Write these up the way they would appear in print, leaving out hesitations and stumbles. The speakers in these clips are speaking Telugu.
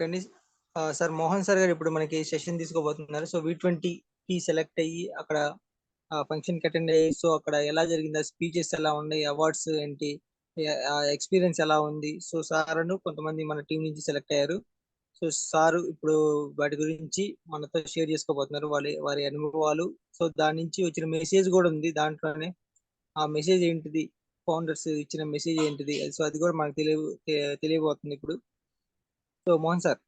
కానీ సార్ మోహన్ సార్ గారు ఇప్పుడు మనకి సెషన్ తీసుకోబోతున్నారు. సో V20 కి సెలెక్ట్ అయ్యి అక్కడ ఫంక్షన్ కి అటెండ్ అయ్యి, సో అక్కడ ఎలా జరిగింది, స్పీచెస్ ఎలా ఉన్నాయి, అవార్డ్స్ ఏంటి, ఎక్స్పీరియన్స్ ఎలా ఉంది. సో సార్ కొంతమంది మన టీం నుంచి సెలెక్ట్ అయ్యారు. సో సార్ ఇప్పుడు వాటి గురించి మనతో షేర్ చేసుకోబోతున్నారు, వారి అనుభవాలు. సో దాని నుంచి వచ్చిన మెసేజ్ కూడా ఉంది దాంట్లోనే. ఆ మెసేజ్ ఏంటిది, ఫౌండర్స్ ఇచ్చిన మెసేజ్ ఏంటిది, సో అది కూడా మనకు తెలియబోతుంది ఇప్పుడు. So Mohan sir.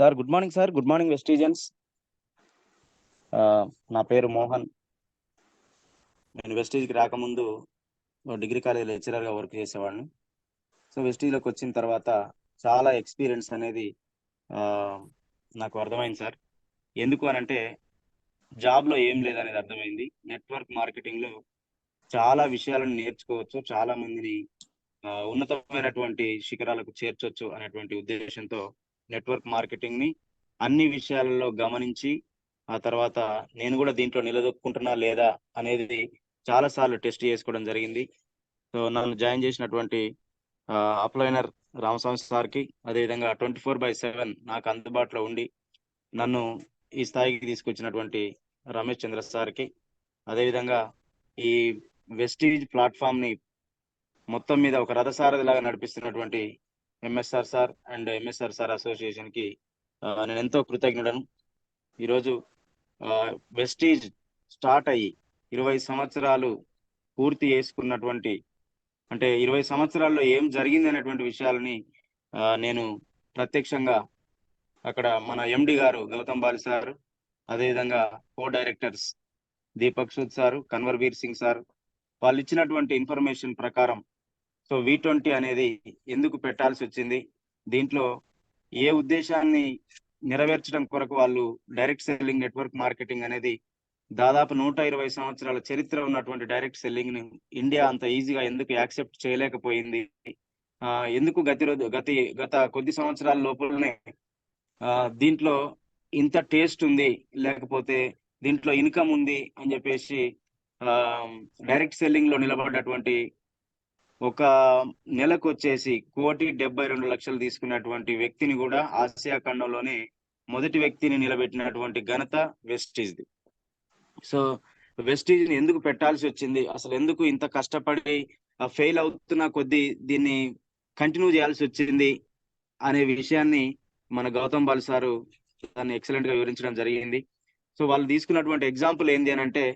Sir good morning sir. Good morning వెస్టీజియన్స్. నా పేరు మోహన్. నేను వెస్టీజ్కి రాకముందు డిగ్రీ కాలేజ్ లెక్చరర్గా వర్క్ చేసేవాడిని. సో వెస్టీజ్లోకి వచ్చిన తర్వాత చాలా ఎక్స్పీరియన్స్ అనేది నాకు అర్థమైంది సార్. ఎందుకు అనంటే జాబ్లో ఏం లేదనేది అర్థమైంది. నెట్వర్క్ మార్కెటింగ్లో చాలా విషయాలను నేర్చుకోవచ్చు, చాలా మందిని ఉన్నతమైనటువంటి శిఖరాలకు చేర్చొచ్చు అనేటువంటి ఉద్దేశంతో నెట్వర్క్ మార్కెటింగ్ని అన్ని విషయాలలో గమనించి, ఆ తర్వాత నేను కూడా దీంట్లో నిలదొక్కుంటున్నా లేదా అనేది చాలా సార్లు టెస్ట్ చేసుకోవడం జరిగింది. సో నన్ను జాయిన్ చేసినటువంటి అప్లైనర్ రామస్వామి సార్కి, అదేవిధంగా 24/7 నాకు అందుబాటులో ఉండి నన్ను ఈ స్థాయికి తీసుకొచ్చినటువంటి రమేష్ చంద్ర సార్కి, అదేవిధంగా ఈ వెస్టీజ్ ప్లాట్ఫామ్ని మొత్తం మీద ఒక రథసారథి లాగా నడిపిస్తున్నటువంటి MSR sir and MSR sir అసోసియేషన్కి నేను ఎంతో కృతజ్ఞుడను. ఈరోజు వెస్టీజ్ స్టార్ట్ అయ్యి 20 సంవత్సరాలు పూర్తి చేసుకున్నటువంటి, అంటే 20 సంవత్సరాల్లో ఏం జరిగింది అనేటువంటి విషయాలని నేను ప్రత్యక్షంగా అక్కడ మన ఎండి గారు గౌతమ్ బాలి సార్, అదేవిధంగా co directors Deepak Sood sir, Kanwar Veer Singh sir, వాళ్ళు ఇచ్చినటువంటి ఇన్ఫర్మేషన్ ప్రకారం సో V20 అనేది ఎందుకు పెట్టాల్సి వచ్చింది, దీంట్లో ఏ ఉద్దేశాన్ని నెరవేర్చడం కొరకు వాళ్ళు డైరెక్ట్ సెల్లింగ్ నెట్వర్క్ మార్కెటింగ్ అనేది దాదాపు 120 సంవత్సరాల చరిత్ర ఉన్నటువంటి డైరెక్ట్ సెల్లింగ్ ని ఇండియా అంత ఈజీగా ఎందుకు యాక్సెప్ట్ చేయలేకపోయింది, ఎందుకు గత కొద్ది సంవత్సరాల లోపలనే దీంట్లో ఇంత టేస్ట్ ఉంది, లేకపోతే దీంట్లో ఇన్కమ్ ఉంది అని చెప్పేసి డైరెక్ట్ సెల్లింగ్ లో నిలబడ్డటువంటి ఒక నెలకు వచ్చేసి 1,72,00,000 తీసుకున్నటువంటి వ్యక్తిని కూడా ఆసియా ఖండంలోనే మొదటి వ్యక్తిని నిలబెట్టినటువంటి ఘనత వెస్టీజ్ది. సో వెస్టీజ్ ని ఎందుకు పెట్టాల్సి వచ్చింది, అసలు ఎందుకు ఇంత కష్టపడి ఫెయిల్ అవుతున్న కొద్దీ దీన్ని కంటిన్యూ చేయాల్సి వచ్చింది అనే విషయాన్ని మన గౌతమ్ బాల్ సారు దాన్ని ఎక్సలెంట్ గా వివరించడం జరిగింది. సో వాళ్ళు తీసుకున్నటువంటి ఎగ్జాంపుల్ ఏంది అని అంటే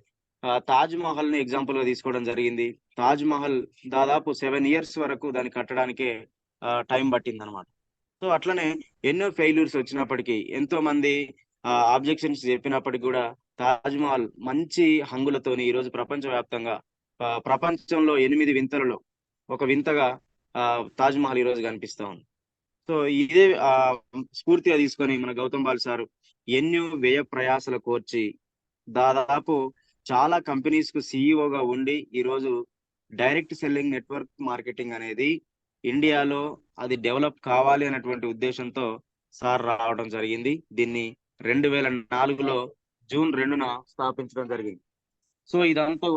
తాజ్ మహల్ ని ఎగ్జాంపుల్ గా తీసుకోవడం జరిగింది. తాజ్ మహల్ దాదాపు 7 years వరకు దాన్ని కట్టడానికే టైం పట్టింది అనమాట. సో అట్లనే ఎన్నో ఫెయిల్యూర్స్ వచ్చినప్పటికీ, ఎంతో మంది ఆబ్జెక్షన్స్ చెప్పినప్పటికీ కూడా తాజ్ మహల్ మంచి హంగులతోని ఈరోజు ప్రపంచవ్యాప్తంగా ప్రపంచంలో 8 వింతలలో ఒక వింతగా తాజ్ మహల్ ఈరోజు కనిపిస్తా ఉంది. సో ఇదే స్ఫూర్తిగా తీసుకొని మన గౌతమ్ బాల్ సారు ఎన్నో వ్యయ ప్రయాసలు కోర్చి దాదాపు చాలా కంపెనీస్ కు సిఇఓగా ఉండి ఈరోజు డైరెక్ట్ సెల్లింగ్ నెట్వర్క్ మార్కెటింగ్ అనేది ఇండియాలో అది డెవలప్ కావాలి అనేటువంటి ఉద్దేశంతో సార్ రావడం జరిగింది. దీన్ని 2004లో జూన్ 2న స్థాపించడం జరిగింది. సో ఇదంతా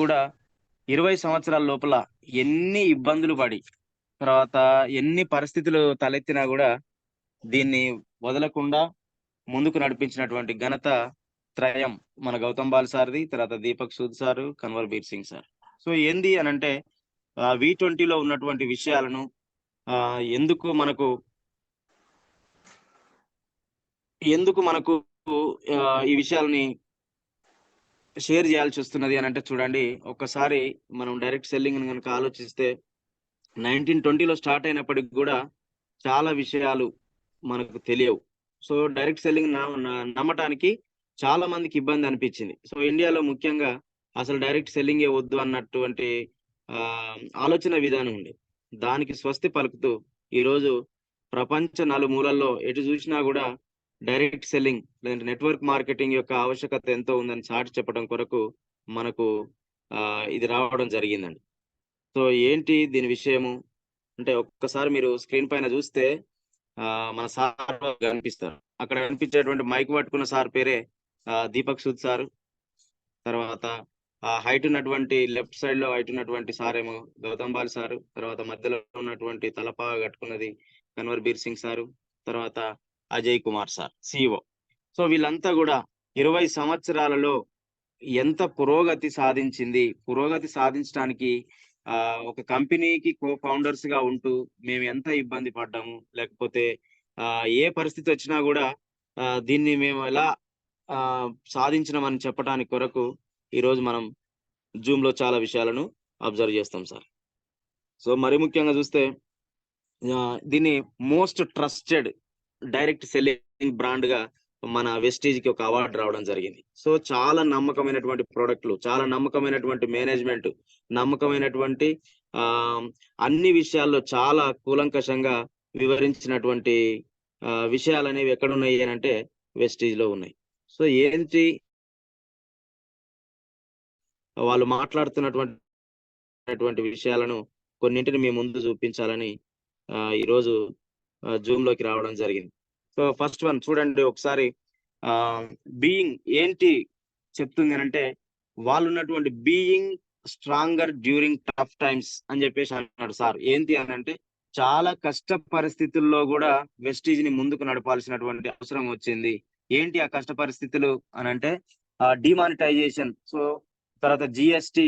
కూడా 20 సంవత్సరాల లోపల ఎన్ని ఇబ్బందులు పడి, తర్వాత ఎన్ని పరిస్థితులు తలెత్తినా కూడా దీన్ని వదలకుండా ముందుకు నడిపించినటువంటి ఘనత త్రయం మన గౌతమ్ బాల్ సార్ది, తర్వాత Deepak Sood sir, Kanwar Bir Singh sir. So ఏంది అనంటే V20లో ఉన్నటువంటి విషయాలను ఎందుకు మనకు ఈ విషయాలని షేర్ చేయాల్సి వస్తున్నది అని అంటే, చూడండి ఒక్కసారి మనం డైరెక్ట్ సెల్లింగ్ కనుక ఆలోచిస్తే 1920లో స్టార్ట్ అయినప్పటికి కూడా చాలా విషయాలు మనకు తెలియవు. సో డైరెక్ట్ సెల్లింగ్ నమ్మటానికి చాలా మందికి ఇబ్బంది అనిపించింది. సో ఇండియాలో ముఖ్యంగా అసలు డైరెక్ట్ సెల్లింగే వద్దు అన్నటువంటి ఆలోచన విధానం ఉంది. దానికి స్వస్తి పలుకుతూ ఈరోజు ప్రపంచ నలుమూలల్లో ఎటు చూసినా కూడా డైరెక్ట్ సెల్లింగ్ లేదంటే నెట్వర్క్ మార్కెటింగ్ యొక్క ఆవశ్యకత ఎంతో ఉందని చాటి చెప్పడం కొరకు మనకు ఇది రావడం జరిగిందండి. సో ఏంటి దీని విషయము అంటే, ఒక్కసారి మీరు స్క్రీన్ పైన చూస్తే మన సార్ కనిపిస్తారు. అక్కడ కనిపించేటువంటి మైక్ పట్టుకున్న సార్ పేరే దీపక్ సూద్ సారు. తర్వాత హైట్ ఉన్నటువంటి లెఫ్ట్ సైడ్ లో హైట్ ఉన్నటువంటి సార్ ఏమో గౌతమ్ బాల్ సారు, తర్వాత మధ్యలో ఉన్నటువంటి తలపా కట్టుకున్నది కన్వర్ బీర్ సింగ్ సారు, తర్వాత Ajay Kumar sir CEO. So వీళ్ళంతా కూడా 20 సంవత్సరాలలో ఎంత పురోగతి సాధించింది, పురోగతి సాధించడానికి ఒక కంపెనీకి కో ఫౌండర్స్ గా ఉంటూ మేము ఎంత ఇబ్బంది పడ్డాము, లేకపోతే ఏ పరిస్థితి వచ్చినా కూడా దీన్ని మేము ఎలా సాధించినామని చెప్పడానికి కొరకు ఈరోజు మనం జూమ్ లో చాలా విషయాలను అబ్జర్వ్ చేస్తాం సార్. సో మరి ముఖ్యంగా చూస్తే దీన్ని most trusted direct selling brand గా మన వెస్టీజ్ కి ఒక అవార్డు రావడం జరిగింది. సో చాలా నమ్మకమైనటువంటి ప్రోడక్ట్లు, చాలా నమ్మకమైనటువంటి మేనేజ్మెంట్, నమ్మకమైనటువంటి అన్ని విషయాల్లో చాలా కూలంకషంగా వివరించినటువంటి విషయాలు అనేవి ఎక్కడ ఉన్నాయి అని అంటే వెస్టీజ్ లో ఉన్నాయి. సో ఏంటి వాళ్ళు మాట్లాడుతున్నటువంటి విషయాలను కొన్నింటిని మీ ముందు చూపించాలని ఈరోజు జూమ్ లోకి రావడం జరిగింది. సో ఫస్ట్ వన్ చూడండి ఒకసారి. బీయింగ్ ఏంటి చెప్తుంది అంటే, వాళ్ళు ఉన్నటువంటి being stronger during tough times అని చెప్పేసి అన్నాడు సార్. ఏంటి అని అంటే, చాలా కష్ట పరిస్థితుల్లో కూడా వెస్టీజ్ ని ముందుకు నడపాల్సినటువంటి అవసరం వచ్చింది. ఏంటి ఆ కష్ట పరిస్థితులు అని అంటే, డిమానిటైజేషన్, సో తర్వాత GST,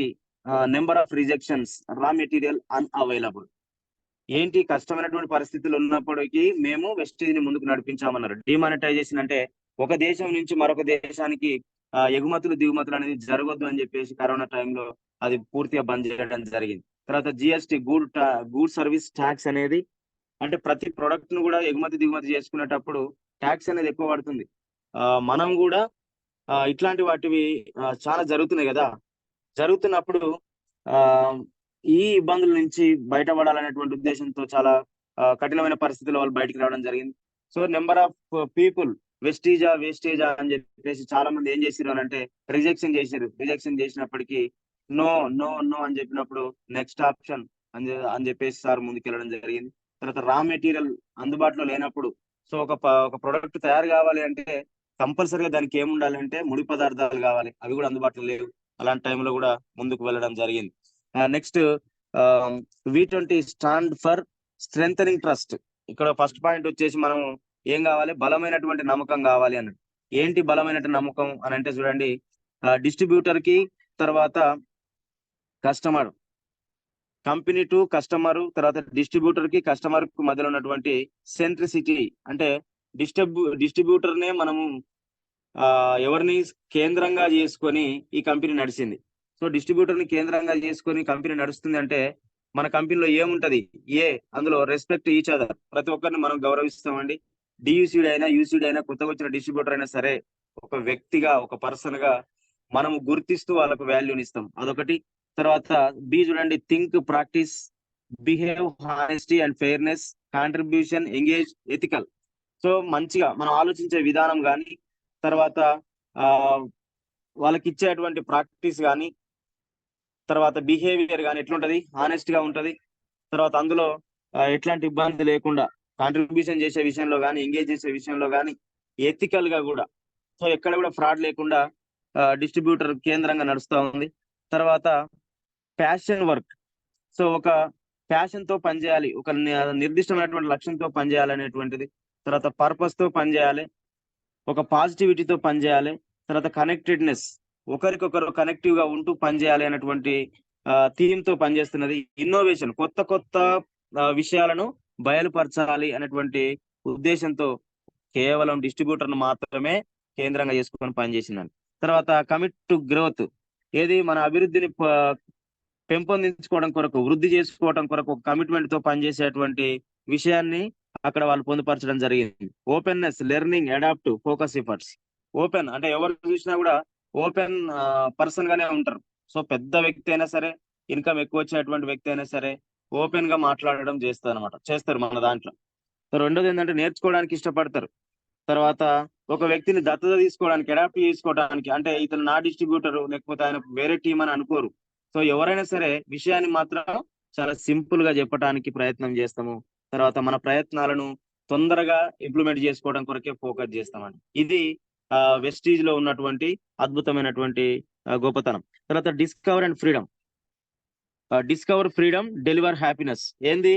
number of rejections, raw material unavailable. ఏంటి కష్టమైనటువంటి పరిస్థితులు ఉన్నప్పటికీ మేము వెస్టీజ్ ని ముందుకు నడిపించామన్నారు. డిమానిటైజేషన్ అంటే ఒక దేశం నుంచి మరొక దేశానికి ఎగుమతులు దిగుమతులు అనేది జరగొద్దు అని చెప్పేసి కరోనా టైంలో అది పూర్తిగా బంద్ చేయడం జరిగింది. తర్వాత జిఎస్టి, గూడ్ సర్వీస్ ట్యాక్స్ అనేది, అంటే ప్రతి ప్రొడక్ట్ ను కూడా ఎగుమతి దిగుమతి చేసుకునేటప్పుడు ట్యాక్స్ అనేది ఎక్కువ పడుతుంది. మనం కూడా ఇట్లాంటి వాటివి చాలా జరుగుతున్నాయి కదా. జరుగుతున్నప్పుడు ఈ ఇబ్బందుల నుంచి బయటపడాలనేటువంటి ఉద్దేశంతో చాలా కఠినమైన పరిస్థితుల్లో వాళ్ళు బయటకు రావడం జరిగింది. సో నెంబర్ ఆఫ్ పీపుల్ వేస్టేజా అని చెప్పేసి చాలా మంది ఏం చేశారు అని అంటే రిజెక్షన్ చేశారు. రిజెక్షన్ చేసినప్పటికీ నో నో నో అని చెప్పినప్పుడు నెక్స్ట్ ఆప్షన్ అని చెప్పేసి సార్ ముందుకెళ్ళడం జరిగింది. తర్వాత రా మెటీరియల్ అందుబాటులో లేనప్పుడు, సో ఒక ప్రొడక్ట్ తయారు కావాలి అంటే కంపల్సరీగా దానికి ఏముండాలి అంటే ముడి పదార్థాలు కావాలి, అవి కూడా అందుబాటులో లేవు. అలాంటి టైంలో కూడా ముందుకు వెళ్ళడం జరిగింది. Next V20 stand for strengthening trust. ఇక్కడ ఫస్ట్ పాయింట్ వచ్చేసి మనం ఏం కావాలి, బలమైనటువంటి నమ్మకం కావాలి అన్నట్టు. ఏంటి బలమైన నమ్మకం అని అంటే చూడండి, డిస్ట్రిబ్యూటర్ కి, తర్వాత కస్టమర్, కంపెనీ టు కస్టమర్, తర్వాత డిస్ట్రిబ్యూటర్ కి కస్టమర్ కు మధ్యలో ఉన్నటువంటి సెంట్రిసిటీ, అంటే డిస్ట్రిబ్యూటర్ నే మనము ఎవరిని కేంద్రంగా చేసుకొని ఈ కంపెనీ నడిచింది. సో డిస్ట్రిబ్యూటర్ ని కేంద్రంగా చేసుకొని కంపెనీ నడుస్తుంది అంటే మన కంపెనీలో ఏముంటది, అందులో రెస్పెక్ట్ ఈచ్ అదర్, ప్రతి ఒక్కరిని మనం గౌరవిస్తామండి. డియూసీడీ అయినా యూసీడీ అయినా కొత్తగా వచ్చిన డిస్ట్రిబ్యూటర్ అయినా సరే ఒక వ్యక్తిగా, ఒక పర్సన్ గా మనం గుర్తిస్తూ వాళ్ళకు వాల్యూని ఇస్తాం, అదొకటి. తర్వాత బి చూడండి, think, practice, behave, honesty and fairness, contribution, engage, ethical. So మంచిగా మనం ఆలోచించే విధానం కానీ, తర్వాత వాళ్ళకి ఇచ్చేటువంటి ప్రాక్టీస్ కానీ, తర్వాత బిహేవియర్ కానీ ఎట్లుంటది, హానెస్ట్ గా ఉంటది. తర్వాత అందులో ఎట్లాంటి ఇబ్బంది లేకుండా కాంట్రిబ్యూషన్ చేసే విషయంలో కానీ, ఎంగేజ్ చేసే విషయంలో కానీ ఎథికల్ గా కూడా, సో ఎక్కడ కూడా ఫ్రాడ్ లేకుండా డిస్ట్రిబ్యూటర్ కేంద్రంగా నడుస్తూ ఉంది. తర్వాత ప్యాషన్ వర్క్, సో ఒక ప్యాషన్ తో పనిచేయాలి, ఒక నిర్దిష్టమైనటువంటి లక్ష్యంతో పనిచేయాలి అనేటువంటిది. తర్వాత పర్పస్ తో పనిచేయాలి, ఒక పాజిటివిటీతో పనిచేయాలి. తర్వాత కనెక్టెడ్నెస్, ఒకరికొకరు కనెక్టివ్ గా ఉంటూ పనిచేయాలి అనేటువంటి థీమ్ తో పనిచేస్తున్నది. ఇన్నోవేషన్, కొత్త కొత్త విషయాలను బయలుపరచాలి అనేటువంటి ఉద్దేశంతో కేవలం డిస్ట్రిబ్యూటర్ ను మాత్రమే కేంద్రంగా చేసుకొని పనిచేసిందండి. తర్వాత కమిట్ టు గ్రోత్, ఏది మన అభివృద్ధిని పెంపొందించుకోవడం కొరకు, వృద్ధి చేసుకోవడం కొరకు ఒక కమిట్మెంట్ తో పనిచేసేటువంటి విషయాన్ని అక్కడ వాళ్ళు పొందుపరచడం జరిగింది. Openness, learning, adapt, focus efforts. Open అంటే ఎవరు చూసినా కూడా ఓపెన్ పర్సన్ గానే ఉంటారు. సో పెద్ద వ్యక్తి అయినా సరే, ఇన్కమ్ ఎక్కువ వచ్చేటువంటి వ్యక్తి అయినా సరే ఓపెన్ గా మాట్లాడడం చేస్తారు మన దాంట్లో. సో రెండోది ఏంటంటే నేర్చుకోవడానికి ఇష్టపడతారు. తర్వాత ఒక వ్యక్తిని దత్తత తీసుకోవడానికి, అడాప్ట్ చేసుకోవడానికి, అంటే ఇతను నా డిస్ట్రిబ్యూటర్ లేకపోతే ఆయన వేరే టీం అని అనుకోరు. సో ఎవరైనా సరే విషయాన్ని మాత్రం చాలా సింపుల్ గా చెప్పడానికి ప్రయత్నం చేస్తాము. తర్వాత మన ప్రయత్నాలను తొందరగా ఇంప్లిమెంట్ చేసుకోవడం కొరకే ఫోకస్ చేస్తామండి. ఇది వెస్టీజ్ లో ఉన్నటువంటి అద్భుతమైనటువంటి గొప్పతనం. తర్వాత discover and freedom. Discover freedom, deliver happiness. ఏంది?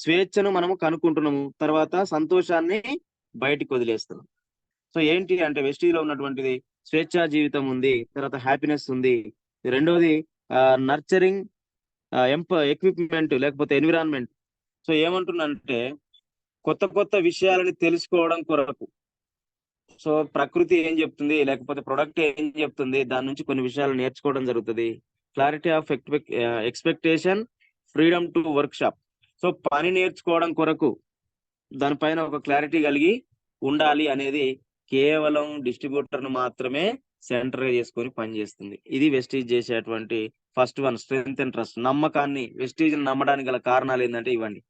స్వేచ్ఛను మనము కనుక్కుంటున్నాము, తర్వాత సంతోషాన్ని బయటికి వదిలేస్తున్నాం. సో ఏంటి అంటే వెస్టీజ్ లో ఉన్నటువంటిది స్వేచ్ఛా జీవితం ఉంది, తర్వాత హ్యాపీనెస్ ఉంది. రెండోది నర్చరింగ్ ఎక్విప్మెంట్ లేకపోతే ఎన్విరాన్మెంట్. సో ఏమంటున్నంటే కొత్త కొత్త విషయాలని తెలుసుకోవడం కొరకు. సో ప్రకృతి ఏం చెప్తుంది లేకపోతే ప్రొడక్ట్ ఏం చెప్తుంది, దాని నుంచి కొన్ని విషయాలు నేర్చుకోవడం జరుగుతుంది. Clarity of expectation, freedom to work shop. So పని నేర్చుకోవడం కొరకు దానిపైన ఒక క్లారిటీ కలిగి ఉండాలి అనేది కేవలం డిస్ట్రిబ్యూటర్ ను మాత్రమే సెంటర్ గా చేసుకొని పనిచేస్తుంది. ఇది వెస్టీజ్ చేసేటువంటి first one, strength and trust. నమ్మకాన్ని, వెస్టీజ్ నమ్మడానికి గల కారణాలు ఏంటంటే ఇవ్వండి.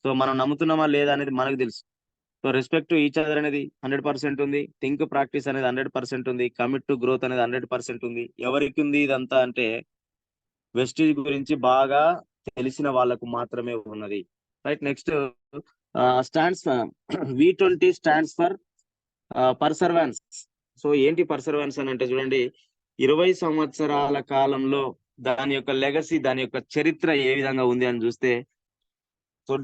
సో మనం నమ్ముతున్నామా లేదా అనేది మనకు తెలుసు. So respect to each other అనేది 100% ఉంది. థింక్ ప్రాక్టీస్ అనేది 100% ఉంది. కమిట్ టు గ్రోత్ అనేది 100% ఉంది. ఎవరికి ఉంది ఇదంతా అంటే వెస్టీజ్ గురించి బాగా తెలిసిన వాళ్ళకు మాత్రమే ఉన్నది. Right. Next stands V20 stands for perseverance. So ఏంటి పర్సర్వెన్స్ అని అంటే చూడండి, 20 సంవత్సరాల కాలంలో దాని యొక్క లెగసీ, దాని యొక్క చరిత్ర ఏ విధంగా ఉంది అని చూస్తే, సో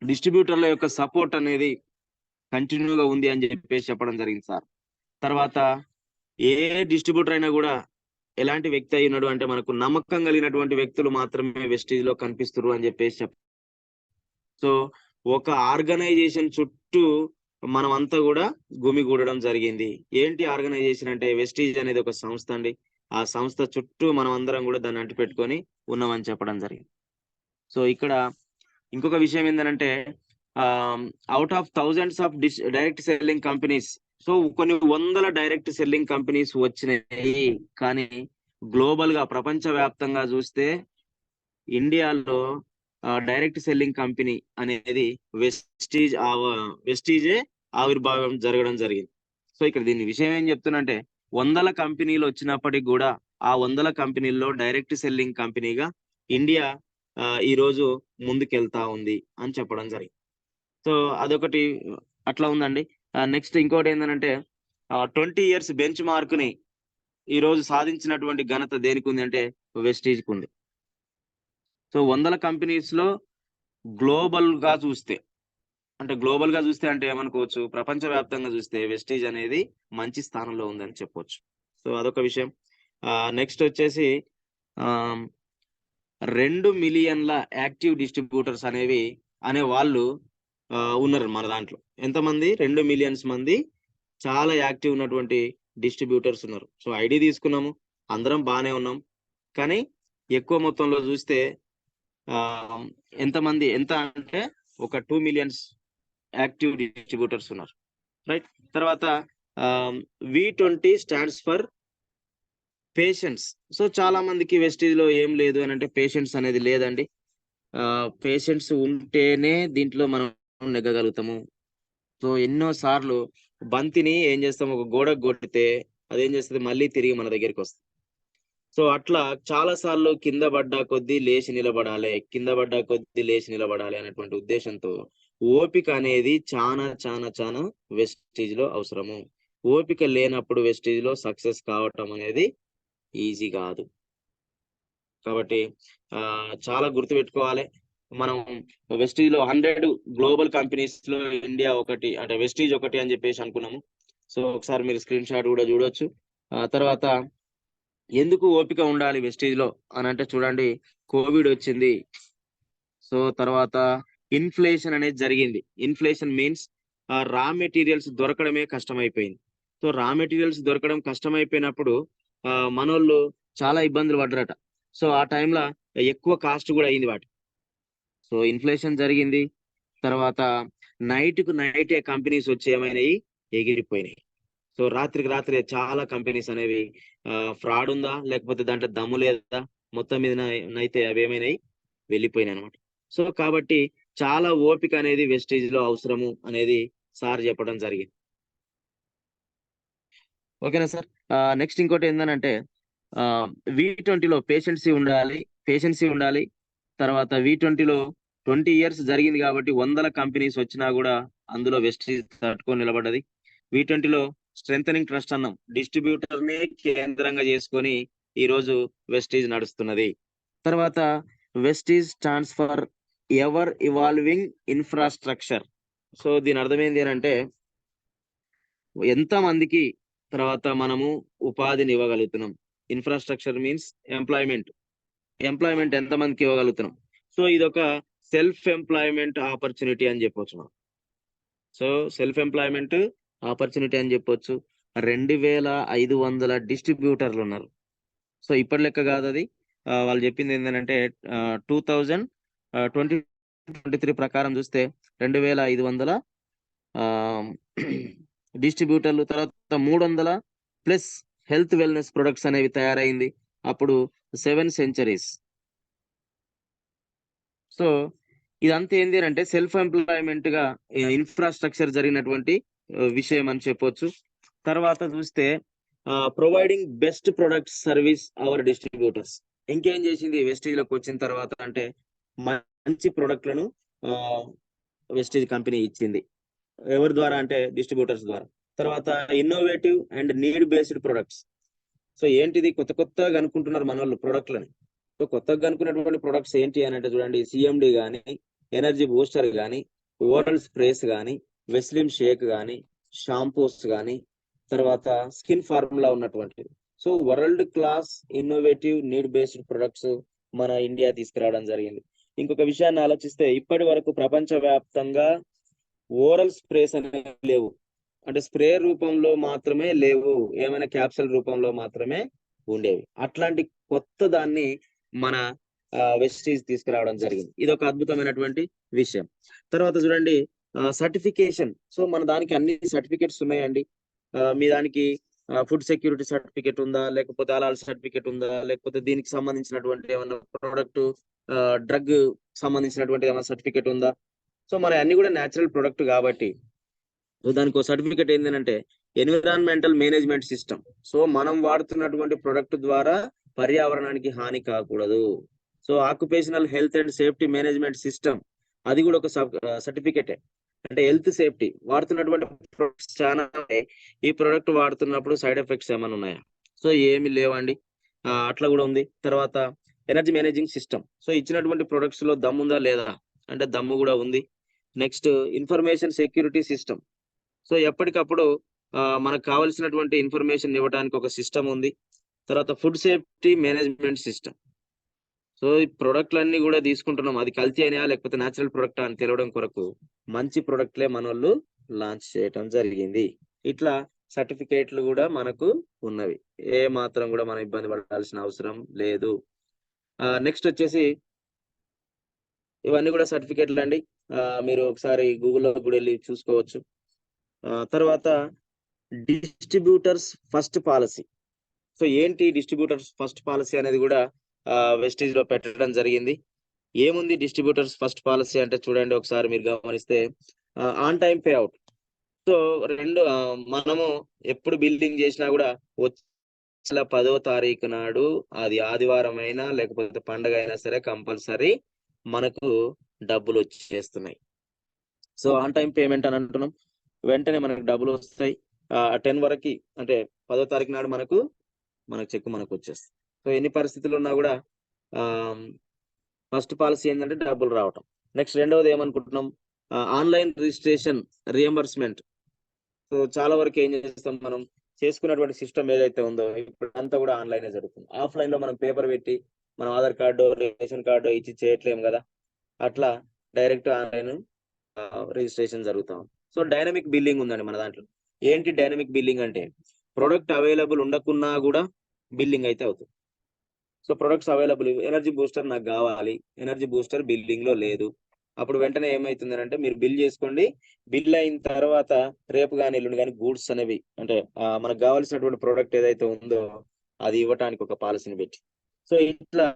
డిస్ట్రిబ్యూటర్ల యొక్క సపోర్ట్ అనేది కంటిన్యూగా ఉంది అని చెప్పేసి చెప్పడం జరిగింది సార్. తర్వాత ఏ డిస్ట్రిబ్యూటర్ అయినా కూడా ఎలాంటి వ్యక్తి అయి ఉన్నాడు అంటే మనకు నమ్మకం కలిగినటువంటి వ్యక్తులు మాత్రమే వెస్టీజ్ లో కనిపిస్తారు అని చెప్పేసి సో ఒక ఆర్గనైజేషన్ చుట్టూ మనం అంతా కూడా గుమిగూడడం జరిగింది. ఏంటి ఆర్గనైజేషన్ అంటే వెస్టీజ్ అనేది ఒక సంస్థ అండి. ఆ సంస్థ చుట్టూ మనం అందరం కూడా దాన్ని అంటి పెట్టుకొని ఉన్నామని చెప్పడం జరిగింది. సో ఇక్కడ ఇంకొక విషయం ఏంటంటే out of thousands of direct selling companies, so కొన్ని వందల డైరెక్ట్ సెల్లింగ్ కంపెనీస్ వచ్చినాయి, కానీ గ్లోబల్ గా ప్రపంచవ్యాప్తంగా చూస్తే ఇండియాలో డైరెక్ట్ సెల్లింగ్ కంపెనీ అనేది వెస్టీజే ఆవిర్భావం జరగడం జరిగింది. సో ఇక్కడ దీని విషయం ఏం చెప్తున్నంటే, వందల కంపెనీలు వచ్చినప్పటికి కూడా ఆ వందల కంపెనీల్లో డైరెక్ట్ సెల్లింగ్ కంపెనీగా ఇండియా ఈ రోజు ముందుకెళ్తా ఉంది అని చెప్పడం జరిగింది. సో అదొకటి అట్లా ఉందండి. నెక్స్ట్ ఇంకోటి ఏంటంటే 20 years బెంచ్ మార్క్ ని ఈ రోజు సాధించినటువంటి ఘనత దేనికి ఉంది అంటే వెస్టీజ్ కు ఉంది. సో వందల కంపెనీస్ లో గ్లోబల్ గా చూస్తే అంటే ఏమనుకోవచ్చు, ప్రపంచవ్యాప్తంగా చూస్తే వెస్టీజ్ అనేది మంచి స్థానంలో ఉందని చెప్పొచ్చు. సో అదొక విషయం. నెక్స్ట్ వచ్చేసి 2 మిలియన్ల యాక్టివ్ డిస్ట్రిబ్యూటర్స్ అనే వాళ్ళు ఉన్నారు మన దాంట్లో. ఎంతమంది? 2 మిలియన్స్ మంది చాలా యాక్టివ్ ఉన్నటువంటి డిస్ట్రిబ్యూటర్స్ ఉన్నారు. సో ఐడి తీసుకున్నాము, అందరం బాగానే ఉన్నాం, కానీ ఎక్కువ మొత్తంలో చూస్తే ఎంత అంటే ఒక 2 మిలియన్స్ యాక్టివ్ డిస్ట్రిబ్యూటర్స్ ఉన్నారు. రైట్. తర్వాత V20 stands for patience. So చాలా మందికి వెస్టీజ్ లో ఏం లేదు అని అంటే పేషెన్స్ అనేది లేదండి. పేషెన్స్ ఉంటేనే దీంట్లో మనం నెగ్గగలుగుతాము. సో ఎన్నో సార్లు బంతిని ఏం చేస్తాం, ఒక గోడకు కొడితే అదేం చేస్తుంది, మళ్ళీ తిరిగి మన దగ్గరికి వస్తుంది. సో అట్లా చాలా సార్లు కింద పడ్డా కొద్దీ లేచి నిలబడాలి, అనేటువంటి ఉద్దేశంతో ఓపిక అనేది చాలా వెస్టీజ్ లో అవసరము. ఓపిక లేనప్పుడు వెస్టీజ్ లో సక్సెస్ కావటం అనేది ఈజీ కాదు. కాబట్టి చాలా గుర్తుపెట్టుకోవాలి. మనం వెస్టీజ్ లో 100 గ్లోబల్ కంపెనీస్ లో ఇండియా ఒకటి, అంటే వెస్టీజ్ ఒకటి అని చెప్పేసి అనుకున్నాము. సో ఒకసారి మీరు స్క్రీన్ షాట్ కూడా చూడొచ్చు. తర్వాత ఎందుకు ఓపిక ఉండాలి వెస్టీజ్ లో అని అంటే చూడండి, కోవిడ్ వచ్చింది. సో తర్వాత ఇన్ఫ్లేషన్ అనేది జరిగింది. ఇన్ఫ్లేషన్ మీన్స్ రా మెటీరియల్స్ దొరకడమే కష్టమైపోయింది. సో రా మెటీరియల్స్ దొరకడం కష్టమైపోయినప్పుడు మనోళ్ళు చాలా ఇబ్బందులు పడ్డరట. సో ఆ టైంలో ఎక్కువ కాస్ట్ కూడా అయింది వాటి. సో ఇన్ఫ్లేషన్ జరిగింది. తర్వాత నైటే కంపెనీస్ వచ్చి ఏమైనాయి, ఎగిరిపోయినాయి. సో రాత్రికి రాత్రి చాలా కంపెనీస్ అనేవి ఫ్రాడ్ ఉందా లేకపోతే దాంట్లో దమ్ము లేదా మొత్తం మీద అయితే అవి ఏమైనాయి, వెళ్ళిపోయినాయి అనమాట. సో కాబట్టి చాలా ఓపిక అనేది వెస్టీజ్ లో అవసరము అనేది సార్ చెప్పడం జరిగింది. ఓకేనా సార్. నెక్స్ట్ ఇంకోటి ఏంటంటే V20లో పేషెన్సీ ఉండాలి. తర్వాత V20లో 20 years జరిగింది కాబట్టి వందల కంపెనీస్ వచ్చినా కూడా అందులో వెస్టీజ్ తట్టుకొని నిలబడ్డది. V20లో స్ట్రెంథనింగ్ ట్రస్ట్ అన్నాం. డిస్ట్రిబ్యూటర్ ని కేంద్రంగా చేసుకొని ఈ రోజు వెస్టీజ్ నడుస్తున్నది. తర్వాత Vestige stands for ever evolving infrastructure. So దీని అర్థం ఏంటి అని అంటే ఎంత మందికి తర్వాత మనము ఉపాధిని ఇవ్వగలుగుతున్నాం. ఇన్ఫ్రాస్ట్రక్చర్ మీన్స్ ఎంప్లాయ్మెంట్ ఎంత మందికి ఇవ్వగలుగుతున్నాం. సో ఇది ఒక సెల్ఫ్ ఎంప్లాయ్మెంట్ ఆపర్చునిటీ అని చెప్పొచ్చు మనం. సో సెల్ఫ్ ఎంప్లాయ్మెంట్ ఆపర్చునిటీ అని చెప్పొచ్చు. 2500 డిస్ట్రిబ్యూటర్లు ఉన్నారు. సో ఇప్పటి లెక్క కాదు అది. వాళ్ళు చెప్పింది ఏంటంటే 2023 ప్రకారం చూస్తే 2500 డిస్ట్రిబ్యూటర్లు, తర్వాత 300 ప్లస్ హెల్త్ వెల్నెస్ ప్రొడక్ట్స్ అనేవి తయారైంది అప్పుడు 7 సెంచరీస్. సో ఇదంతా ఏంటి అంటే సెల్ఫ్ ఎంప్లాయ్మెంట్ గా ఇన్ఫ్రాస్ట్రక్చర్ జరిగినటువంటి విషయం అని చెప్పొచ్చు. తర్వాత చూస్తే providing best product service our distributors. ఇంకేం చేసింది వెస్టీజ్ లోకి వచ్చిన తర్వాత అంటే మంచి ప్రొడక్ట్లను వెస్టీజ్ కంపెనీ ఇచ్చింది. ఎవరి ద్వారా అంటే డిస్ట్రిబ్యూటర్స్ ద్వారా. తర్వాత innovative and need based products. So ఏంటిది కొత్తగా కనుక్కుంటున్నారు మన వాళ్ళు ప్రొడక్ట్లని. సో కొత్తగా కనుక్కున్నటువంటి ప్రొడక్ట్స్ ఏంటి అని అంటే చూడండి, సిఎండి కానీ, ఎనర్జీ బూస్టర్ కానీ, ఓరల్ స్ప్రేస్ కానీ, వెస్లిమ్ షేక్ కానీ, షాంపూస్ కానీ, తర్వాత స్కిన్ ఫార్ములా ఉన్నటువంటిది. So world class innovative need based products మన ఇండియా తీసుకురావడం జరిగింది. ఇంకొక విషయాన్ని ఆలోచిస్తే ఇప్పటి వరకు ప్రపంచ వ్యాప్తంగా ఓరల్ స్ప్రేస్ అనేవి లేవు. అంటే స్ప్రే రూపంలో మాత్రమే లేవు, ఏమైనా క్యాప్సూల్ రూపంలో మాత్రమే ఉండేవి. అట్లాంటి కొత్త దాన్ని మన వెస్టీజ్ తీసుకురావడం జరిగింది. ఇది ఒక అద్భుతమైనటువంటి విషయం. తర్వాత చూడండి సర్టిఫికేషన్. సో మన దానికి అన్ని సర్టిఫికేట్స్ ఉన్నాయండి. మీ దానికి ఫుడ్ సెక్యూరిటీ సర్టిఫికేట్ ఉందా, లేకపోతే అలాల్ సర్టిఫికేట్ ఉందా, లేకపోతే దీనికి సంబంధించినటువంటి ఏమన్నా ప్రొడక్ట్ డ్రగ్ సంబంధించినటువంటి ఏమైనా సర్టిఫికేట్ ఉందా. సో మన అన్ని కూడా న్యాచురల్ ప్రొడక్ట్ కాబట్టి సో దానికి ఒక సర్టిఫికేట్ ఏంటంటే ఎన్విరాన్మెంటల్ మేనేజ్మెంట్ సిస్టమ్. సో మనం వాడుతున్నటువంటి ప్రొడక్ట్ ద్వారా పర్యావరణానికి హాని కాకూడదు. So occupational health and safety management system, అది కూడా ఒక సర్టిఫికేటే. అంటే హెల్త్ సేఫ్టీ వాడుతున్నటువంటి ప్రొడక్ట్స్ చాలా ఈ ప్రొడక్ట్ వాడుతున్నప్పుడు సైడ్ ఎఫెక్ట్స్ ఏమైనా ఉన్నాయా? సో ఏమి లేవండి, అట్లా కూడా ఉంది. తర్వాత ఎనర్జీ మేనేజింగ్ సిస్టమ్. సో ఇచ్చినటువంటి ప్రొడక్ట్స్ లో దమ్ము ఉందా లేదా అంటే దమ్ము కూడా ఉంది. Next information security system. So ఎప్పటికప్పుడు మనకు కావాల్సినటువంటి ఇన్ఫర్మేషన్ ఇవ్వడానికి ఒక సిస్టమ్ ఉంది. తర్వాత food safety management system. So ఈ ప్రొడక్ట్లన్నీ కూడా తీసుకుంటున్నాం, అది కల్తీ అయినా లేకపోతే న్యాచురల్ ప్రొడక్ట్ అని తెలియడం కొరకు మంచి ప్రొడక్ట్లే మన వాళ్ళు లాంచ్ చేయడం జరిగింది. ఇట్లా సర్టిఫికేట్లు కూడా మనకు ఉన్నవి, ఏ మాత్రం కూడా మనం ఇబ్బంది పడాల్సిన అవసరం లేదు. నెక్స్ట్ వచ్చేసి ఇవన్నీ కూడా సర్టిఫికేట్లు అండి. మీరు ఒకసారి గూగుల్లో కూడా వెళ్ళి చూసుకోవచ్చు. తర్వాత డిస్ట్రిబ్యూటర్స్ ఫస్ట్ పాలసీ. సో ఏంటి డిస్ట్రిబ్యూటర్స్ ఫస్ట్ పాలసీ అనేది కూడా వెస్టీజ్ లో పెట్టడం జరిగింది. ఏముంది డిస్ట్రిబ్యూటర్స్ ఫస్ట్ పాలసీ అంటే చూడండి ఒకసారి మీరు గమనిస్తే on time pay out. So మనము ఎప్పుడు బిల్డింగ్ చేసినా కూడా వచ్చే 10వ తారీఖు నాడు, అది ఆదివారం అయినా లేకపోతే పండగ అయినా సరే కంపల్సరీ మనకు డబ్బులు వచ్చేస్తున్నాయి. సో ఆన్ టైం పేమెంట్ అని అంటున్నాం, వెంటనే మనకు డబ్బులు వస్తాయి. 10 వరకు అంటే 10వ తారీఖు నాడు మనకు చెక్ మనకు వచ్చేస్తుంది. సో ఎన్ని పరిస్థితులు ఉన్నా కూడా ఫస్ట్ పాలసీ ఏంటంటే డబ్బులు రావటం. నెక్స్ట్ రెండవది ఏమనుకుంటున్నాం, ఆన్లైన్ రిజిస్ట్రేషన్ రియంబర్స్మెంట్. సో చాలా వరకు ఏం చేస్తాం, మనం చేసుకున్నటువంటి సిస్టమ్ ఏదైతే ఉందో ఇప్పుడు అంతా కూడా ఆన్లైనే జరుగుతుంది. ఆఫ్లైన్ లో మనం పేపర్ పెట్టి మనం ఆధార్ కార్డు రేషన్ కార్డు ఇచ్చి చేయట్లేము కదా, అట్లా డైరెక్ట్ ఆన్లైన్ రిజిస్ట్రేషన్ జరుగుతాం. సో డైనమిక్ బిల్లింగ్ ఉందండి మన దాంట్లో. ఏంటి డైనమిక్ బిల్లింగ్ అంటే ప్రొడక్ట్ అవైలబుల్ ఉండకున్నా కూడా బిల్లింగ్ అయితే అవుతుంది. So products available, energy booster నాకు కావాలి, ఎనర్జీ బూస్టర్ బిల్లింగ్ లో లేదు, అప్పుడు వెంటనే ఏమైతుంది అంటే మీరు బిల్ చేసుకోండి, బిల్ అయిన తర్వాత రేపు కానీ ఎల్లుండి కానీ గూడ్స్ అనేవి అంటే మనకు కావాల్సినటువంటి ప్రోడక్ట్ ఏదైతే ఉందో అది ఇవ్వటానికి ఒక పాలసీని పెట్టి. సో ఇట్లా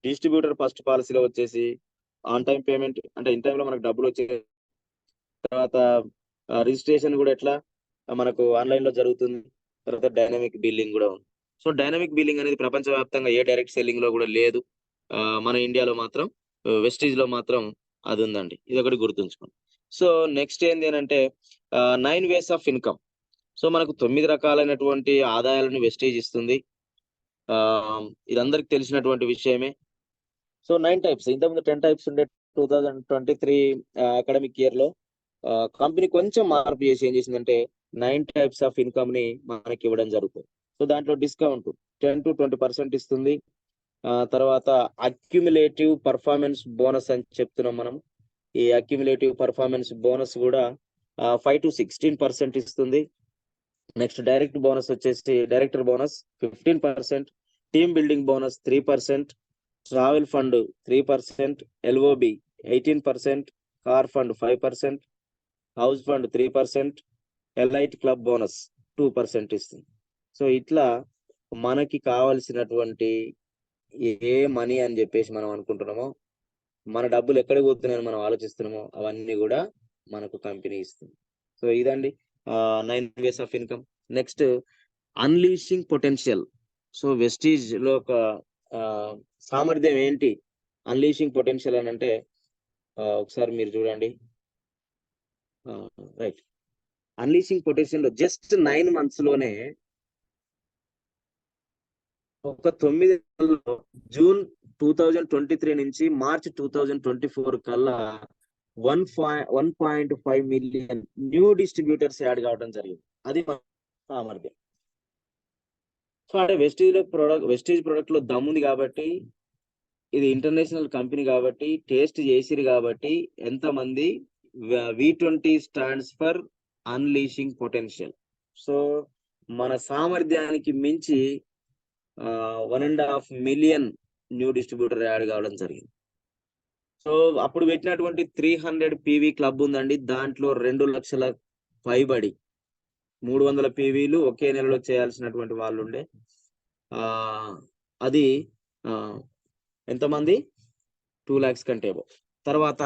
డిస్ట్రిబ్యూటర్ ఫస్ట్ పాలసీలో వచ్చేసి ఆన్ టైం పేమెంట్ అంటే ఇన్ టైంలో మనకు డబ్బులు వచ్చే తర్వాత రిజిస్ట్రేషన్ కూడా ఎట్లా మనకు ఆన్లైన్ లో జరుగుతుంది. తర్వాత డైనమిక్ బిల్లింగ్ కూడా ఉంది. సో డైనమిక్ బిల్లింగ్ అనేది ప్రపంచవ్యాప్తంగా ఏ డైరెక్ట్ సెల్లింగ్ లో కూడా లేదు, మన ఇండియాలో మాత్రం వెస్టీజ్ లో మాత్రం అది ఉందండి. ఇది ఒకటి గుర్తుంచుకోండి. సో నెక్స్ట్ ఏంటి అని అంటే 9 ways ఆఫ్ ఇన్కమ్. సో మనకు 9 రకాలైనటువంటి ఆదాయాలను వెస్టేజ్ ఇస్తుంది. ఇది అందరికి తెలిసినటువంటి విషయమే. సో 9 టైప్స్, ఇంతకుముందు 10 టైప్స్ ఉండే 2023 అకాడమిక్ ఇయర్ లో కంపెనీ కొంచెం మార్పు చేసి ఏం చేసిందంటే 9 టైప్స్ ఆఫ్ ఇన్కమ్ ని మనకి ఇవ్వడం జరుగుతుంది. సో దాంట్లో డిస్కౌంట్ 10 to 20% ఇస్తుంది. తర్వాత అక్యుములేటివ్ పర్ఫార్మెన్స్ బోనస్ అని చెప్తున్నాం మనం. ఈ అక్యుములేటివ్ పర్ఫార్మెన్స్ బోనస్ కూడా 5 to 16% ఇస్తుంది. నెక్స్ట్ డైరెక్ట్ బోనస్ వచ్చేసి director bonus 15%, team building bonus 3%, travel fund 3%, LOB 18%, car fund 5%, house fund 3%, elite club bonus 2% ఇస్తుంది. సో ఇట్లా మనకి కావలసినటువంటి ఏ మనీ అని చెప్పేసి మనం అనుకుంటున్నామో, మన డబ్బులు ఎక్కడికి పోతున్నాయని మనం ఆలోచిస్తున్నామో అవన్నీ కూడా మనకు కంపెనీ ఇస్తుంది. సో ఇదండి 9 ways of income. Next unleashing potential. So Vestige లో ఒక సామర్థ్యం ఏంటి అన్లీషింగ్ పొటెన్షియల్ అని అంటే, ఒకసారి మీరు చూడండి. రైట్, అన్లీషింగ్ పొటెన్షియల్ లో జస్ట్ 9 months లోనే ఒక 9 నెలల్లో జూన్ 2023 నుంచి మార్చ్ 2024 కల్లా 1.5 million న్యూ డిస్ట్రిబ్యూటర్స్ యాడ్ కావడం జరిగింది. అది మన సామర్థ్యం. సో అంటే వెస్టీజ్ ప్రొడక్ట్ లో దమ్ముంది కాబట్టి, ఇది ఇంటర్నేషనల్ కంపెనీ కాబట్టి, టేస్ట్ చేసిరు కాబట్టి ఎంతమంది V20 stands for unleashing potential. So మన సామర్థ్యానికి మించి 1.5 million న్యూ డిస్ట్రిబ్యూటర్ యాడ్ కావడం జరిగింది. సో అప్పుడు పెట్టినటువంటి 300 PV క్లబ్ ఉందండి, దాంట్లో 2 లక్షల పైబడి 300 PVలు ఒకే నెలలో చేయాల్సినటువంటి వాళ్ళు ఉండే. అది ఎంతమంది 2 lakhs కంటే అబౌవ్. తర్వాత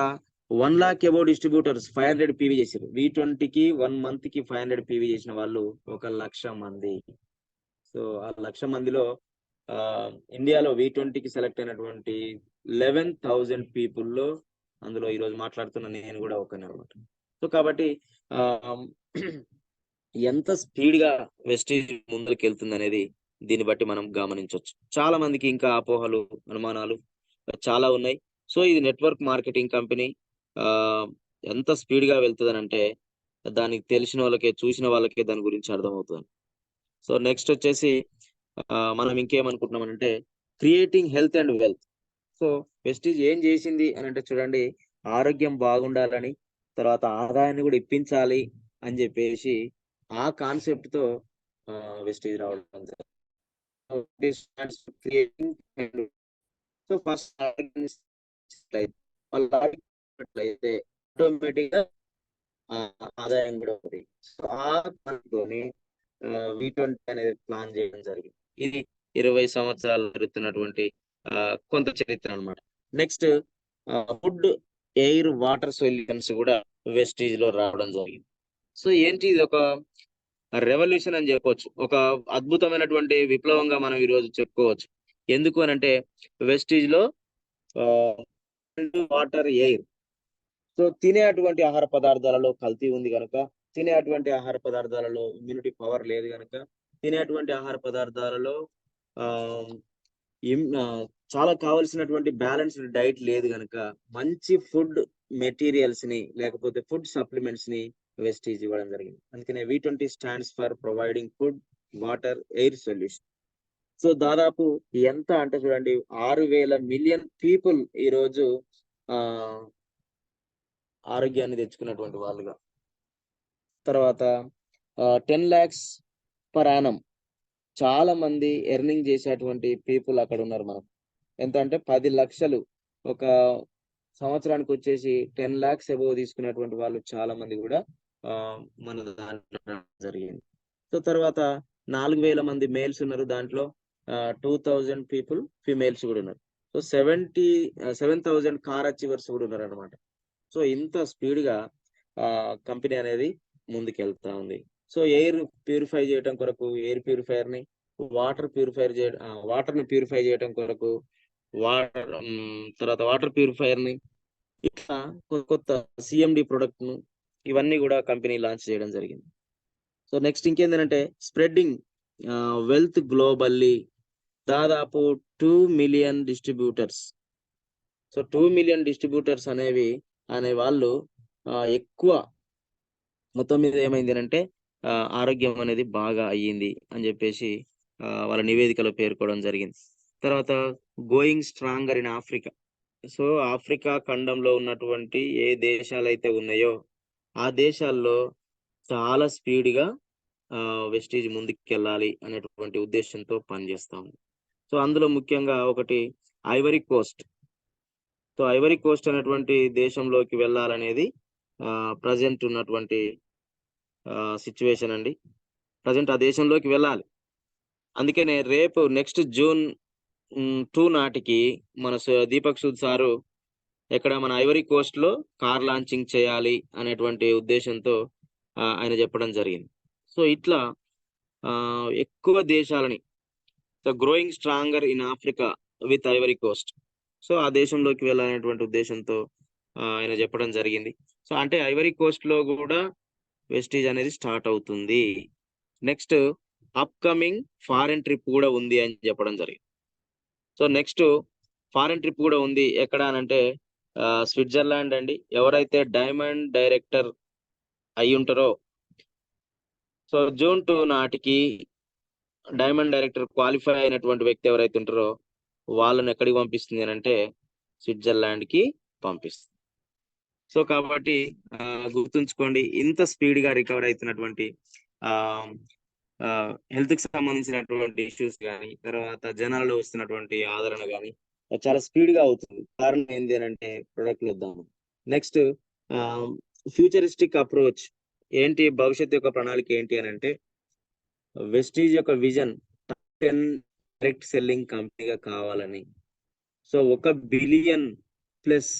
1 lakh అబౌవ్ డిస్ట్రిబ్యూటర్స్ 500 PV చేశారు. V20కి 1 month కి 500 PV చేసిన వాళ్ళు 1,00,000 మంది. సో ఆ 1,00,000 మందిలో ఇండియాలో V20కి సెలెక్ట్ అయినటువంటి 11,000 పీపుల్లో అందులో ఈరోజు మాట్లాడుతున్న నేను కూడా ఒకనే అనమాట. సో కాబట్టి ఎంత స్పీడ్ గా వెస్టీజ్ ముందుకు వెళ్తుంది అనేది దీన్ని బట్టి మనం గమనించవచ్చు. చాలా మందికి ఇంకా అపోహలు, అనుమానాలు చాలా ఉన్నాయి. సో ఇది నెట్వర్క్ మార్కెటింగ్ కంపెనీ. ఎంత స్పీడ్ గా వెళ్తుంది అంటే దానికి తెలిసిన వాళ్ళకే, చూసిన వాళ్ళకే దాని గురించి అర్థమవుతుంది. సో నెక్స్ట్ వచ్చేసి మనం ఇంకేమనుకుంటున్నాం అంటే creating health and wealth. So Vestige ఏం చేసింది అని అంటే చూడండి, ఆరోగ్యం బాగుండాలని, తర్వాత ఆదాయాన్ని కూడా ఇప్పించాలి అని చెప్పేసి ఆ కాన్సెప్ట్ తో వెస్టీజ్ రావడం జరిగింది. సో ఫస్ట్ ఆటోమేటిక్ గా ఆదాయం కూడా ఉంది. సో ఆ దాంతోని V20 అనేది ప్లాన్ చేయడం జరిగింది. ఇది 20 సంవత్సరాలు జరుగుతున్నటువంటి కొంత చరిత్ర అన్నమాట. Next food, air, water solutions కూడా వెస్టీజ్ లో రావడం జరిగింది. సో ఏంటి, ఇది ఒక రెవల్యూషన్ అని చెప్పొచ్చు, ఒక అద్భుతమైనటువంటి విప్లవంగా మనం ఈ రోజు చెప్పుకోవచ్చు. ఎందుకు అని అంటే వెస్టీజ్ లో వాటర్, ఎయిర్. సో తినే అటువంటి ఆహార పదార్థాలలో కల్తీ ఉంది కనుక, తినే అటువంటి ఆహార పదార్థాలలో ఇమ్యూనిటీ పవర్ లేదు కనుక, తినేటువంటి ఆహార పదార్థాలలో చాలా కావాల్సినటువంటి బ్యాలెన్స్డ్ డైట్ లేదు కనుక మంచి ఫుడ్ మెటీరియల్స్ ని, లేకపోతే ఫుడ్ సప్లిమెంట్స్ ని వెస్టీజ్ ఇవ్వడం జరిగింది. అందుకనే V20 stands for providing food, water, air solution. So దాదాపు ఎంత అంటే చూడండి, 6,000 మిలియన్ పీపుల్ ఈ రోజు ఆరోగ్యాన్ని తెచ్చుకున్నటువంటి వాళ్ళుగా. తర్వాత 10 lakhs per annum చాలా మంది ఎర్నింగ్ చేసేటువంటి పీపుల్ అక్కడ ఉన్నారు. మనకు ఎంత అంటే 10 లక్షలు ఒక సంవత్సరానికి వచ్చేసి 10 lakhs అబోవ్ తీసుకునేటువంటి వాళ్ళు చాలా మంది కూడా మన దాంట్లో జరిగింది. సో తర్వాత 4,000 మంది మేల్స్ ఉన్నారు, దాంట్లో 2,000 పీపుల్ ఫిమేల్స్ కూడా ఉన్నారు. సో 7,000 కార్ అచీవర్స్ కూడా ఉన్నారు అనమాట. సో ఇంత స్పీడ్ గా కంపెనీ అనేది ముందుకెళ్తా ఉంది. సో ఎయిర్ ప్యూరిఫై చేయడం కొరకు ఎయిర్ ప్యూరిఫైయర్ ని, వాటర్ ని ప్యూరిఫై చేయడం కొరకు తర్వాత వాటర్ ప్యూరిఫైయర్ ని, ఇట్లా కొత్త CMD ప్రొడక్ట్ ను, ఇవన్నీ కూడా కంపెనీ లాంచ్ చేయడం జరిగింది. సో నెక్స్ట్ ఇంకేంటంటే స్ప్రెడ్డింగ్ వెల్త్ గ్లోబల్లీ, దాదాపు 2 million distributors. So 2 million distributors అనే వాళ్ళు ఎక్కువ మొత్తం మీద ఏమైంది అంటే ఆరోగ్యం అనేది బాగా అయ్యింది అని చెప్పేసి వాళ్ళ నివేదికలో పేర్కోవడం జరిగింది. తర్వాత going stronger in Africa. So Africa ఖండంలో ఉన్నటువంటి ఏ దేశాలైతే ఉన్నాయో ఆ దేశాల్లో చాలా స్పీడ్గా వెస్టీజ్ ముందుకెళ్ళాలి అనేటువంటి ఉద్దేశంతో పనిచేస్తాం. సో అందులో ముఖ్యంగా ఒకటి Ivory Coast. So Ivory Coast అనేటువంటి దేశంలోకి వెళ్ళాలనేది ప్రజెంట్ ఉన్నటువంటి సిచ్యువేషన్ అండి. ప్రజెంట్ ఆ దేశంలోకి వెళ్ళాలి. అందుకనే రేపు నెక్స్ట్ June 2 నాటికి మన దీపక్ సూద్ సారు ఎక్కడ మన ఐవరీ కోస్ట్ లో కార్ లాంచింగ్ చేయాలి అనేటువంటి ఉద్దేశంతో ఆయన చెప్పడం జరిగింది. సో ఇట్లా ఎక్కువ దేశాలని, so growing stronger in Africa with Ivory Coast, so ఆ దేశంలోకి వెళ్ళాలనేటువంటి ఉద్దేశంతో ఆయన చెప్పడం జరిగింది. సో అంటే ఐవరీ కోస్ట్ లో కూడా వెస్టీజ్ అనేది స్టార్ట్ అవుతుంది. నెక్స్ట్ అప్కమింగ్ ఫారెన్ ట్రిప్ కూడా ఉంది అని చెప్పడం జరిగింది. సో నెక్స్ట్ ఫారెన్ ట్రిప్ కూడా ఉంది ఎక్కడ అనంటే స్విట్జర్లాండ్ అండి. ఎవరైతే డైమండ్ డైరెక్టర్ అయి ఉంటారో, సో June 2 నాటికి డైమండ్ డైరెక్టర్ క్వాలిఫై అయినటువంటి వ్యక్తి ఎవరైతే ఉంటారో వాళ్ళని ఎక్కడికి పంపిస్తుంది అని అంటే స్విట్జర్లాండ్ కి పంపిస్తుంది. సో కాబట్టి గుర్తుంచుకోండి, ఇంత స్పీడ్ గా రికవర్ అవుతున్నటువంటి హెల్త్ కి సంబంధించినటువంటి ఇష్యూస్ కానీ, తర్వాత జనాల్లో వస్తున్నటువంటి ఆదరణ కానీ చాలా స్పీడ్ గా అవుతుంది. కారణం ఏంటి అని అంటే ప్రొడక్ట్లు ఇద్దాము. నెక్స్ట్ ఫ్యూచరిస్టిక్ అప్రోచ్ ఏంటి, భవిష్యత్తు యొక్క ప్రణాళిక ఏంటి అని అంటే వెస్టీజ్ యొక్క విజన్ 10 డైరెక్ట్ సెల్లింగ్ కంపెనీగా కావాలని. So 1 billion plus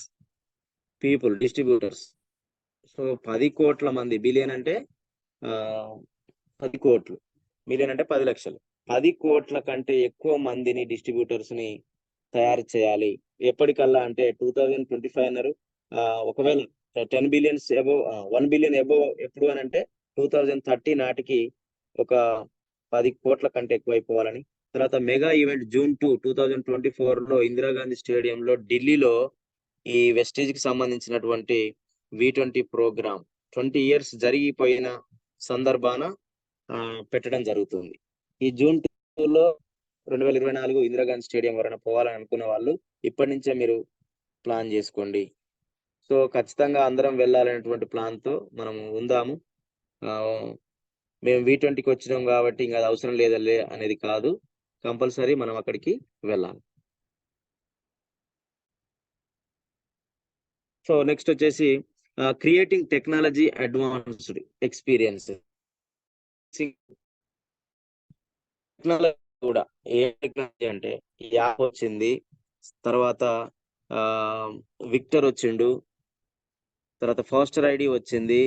people distributors. So 10 కోట్ల మంది, బిలియన్ అంటే 10 కోట్లు, మిలియన్ అంటే 10 లక్షలు, 10 కోట్ల కంటే ఎక్కువ మందిని డిస్ట్రిబ్యూటర్స్ ని తయారు చేయాలి. ఎప్పటికల్లా అంటే 2025 అన్నారు. ఒకవేళ 10 బిలియన్స్ అబోవ్ 1 బిలియన్ అబోవ్ ఎప్పుడు అని అంటే 2030 నాటికి ఒక 10 కోట్ల కంటే ఎక్కువ అయిపోవాలని. తర్వాత మెగా ఈవెంట్ June 2, 2024 లో ఇందిరాగాంధీ స్టేడియంలో ఢిల్లీలో ఈ వెస్టేజ్ కి సంబంధించినటువంటి V20 ప్రోగ్రామ్ 20 ఇయర్స్ జరిగిపోయిన సందర్భాన పెట్టడం జరుగుతుంది. ఈ June 2 లో 2024 ఇందిరాగాంధీ స్టేడియం ఎవరైనా పోవాలని అనుకున్న వాళ్ళు ఇప్పటి నుంచే మీరు ప్లాన్ చేసుకోండి. సో ఖచ్చితంగా అందరం వెళ్ళాలనేటువంటి ప్లాన్ తో మనం ఉందాము. మేము V20కి వచ్చినాం కాబట్టి ఇంకా అది అవసరం లేదలే అనేది కాదు, కంపల్సరీ మనం అక్కడికి వెళ్ళాలి. సో నెక్స్ట్ వచ్చేసి creating technology advanced experience. Technology కూడా ఏ టెక్నాలజీ అంటే యాప్ వచ్చింది, తర్వాత విక్టర్ వచ్చిండు, తర్వాత ఫాస్టర్ ఐడి వచ్చింది,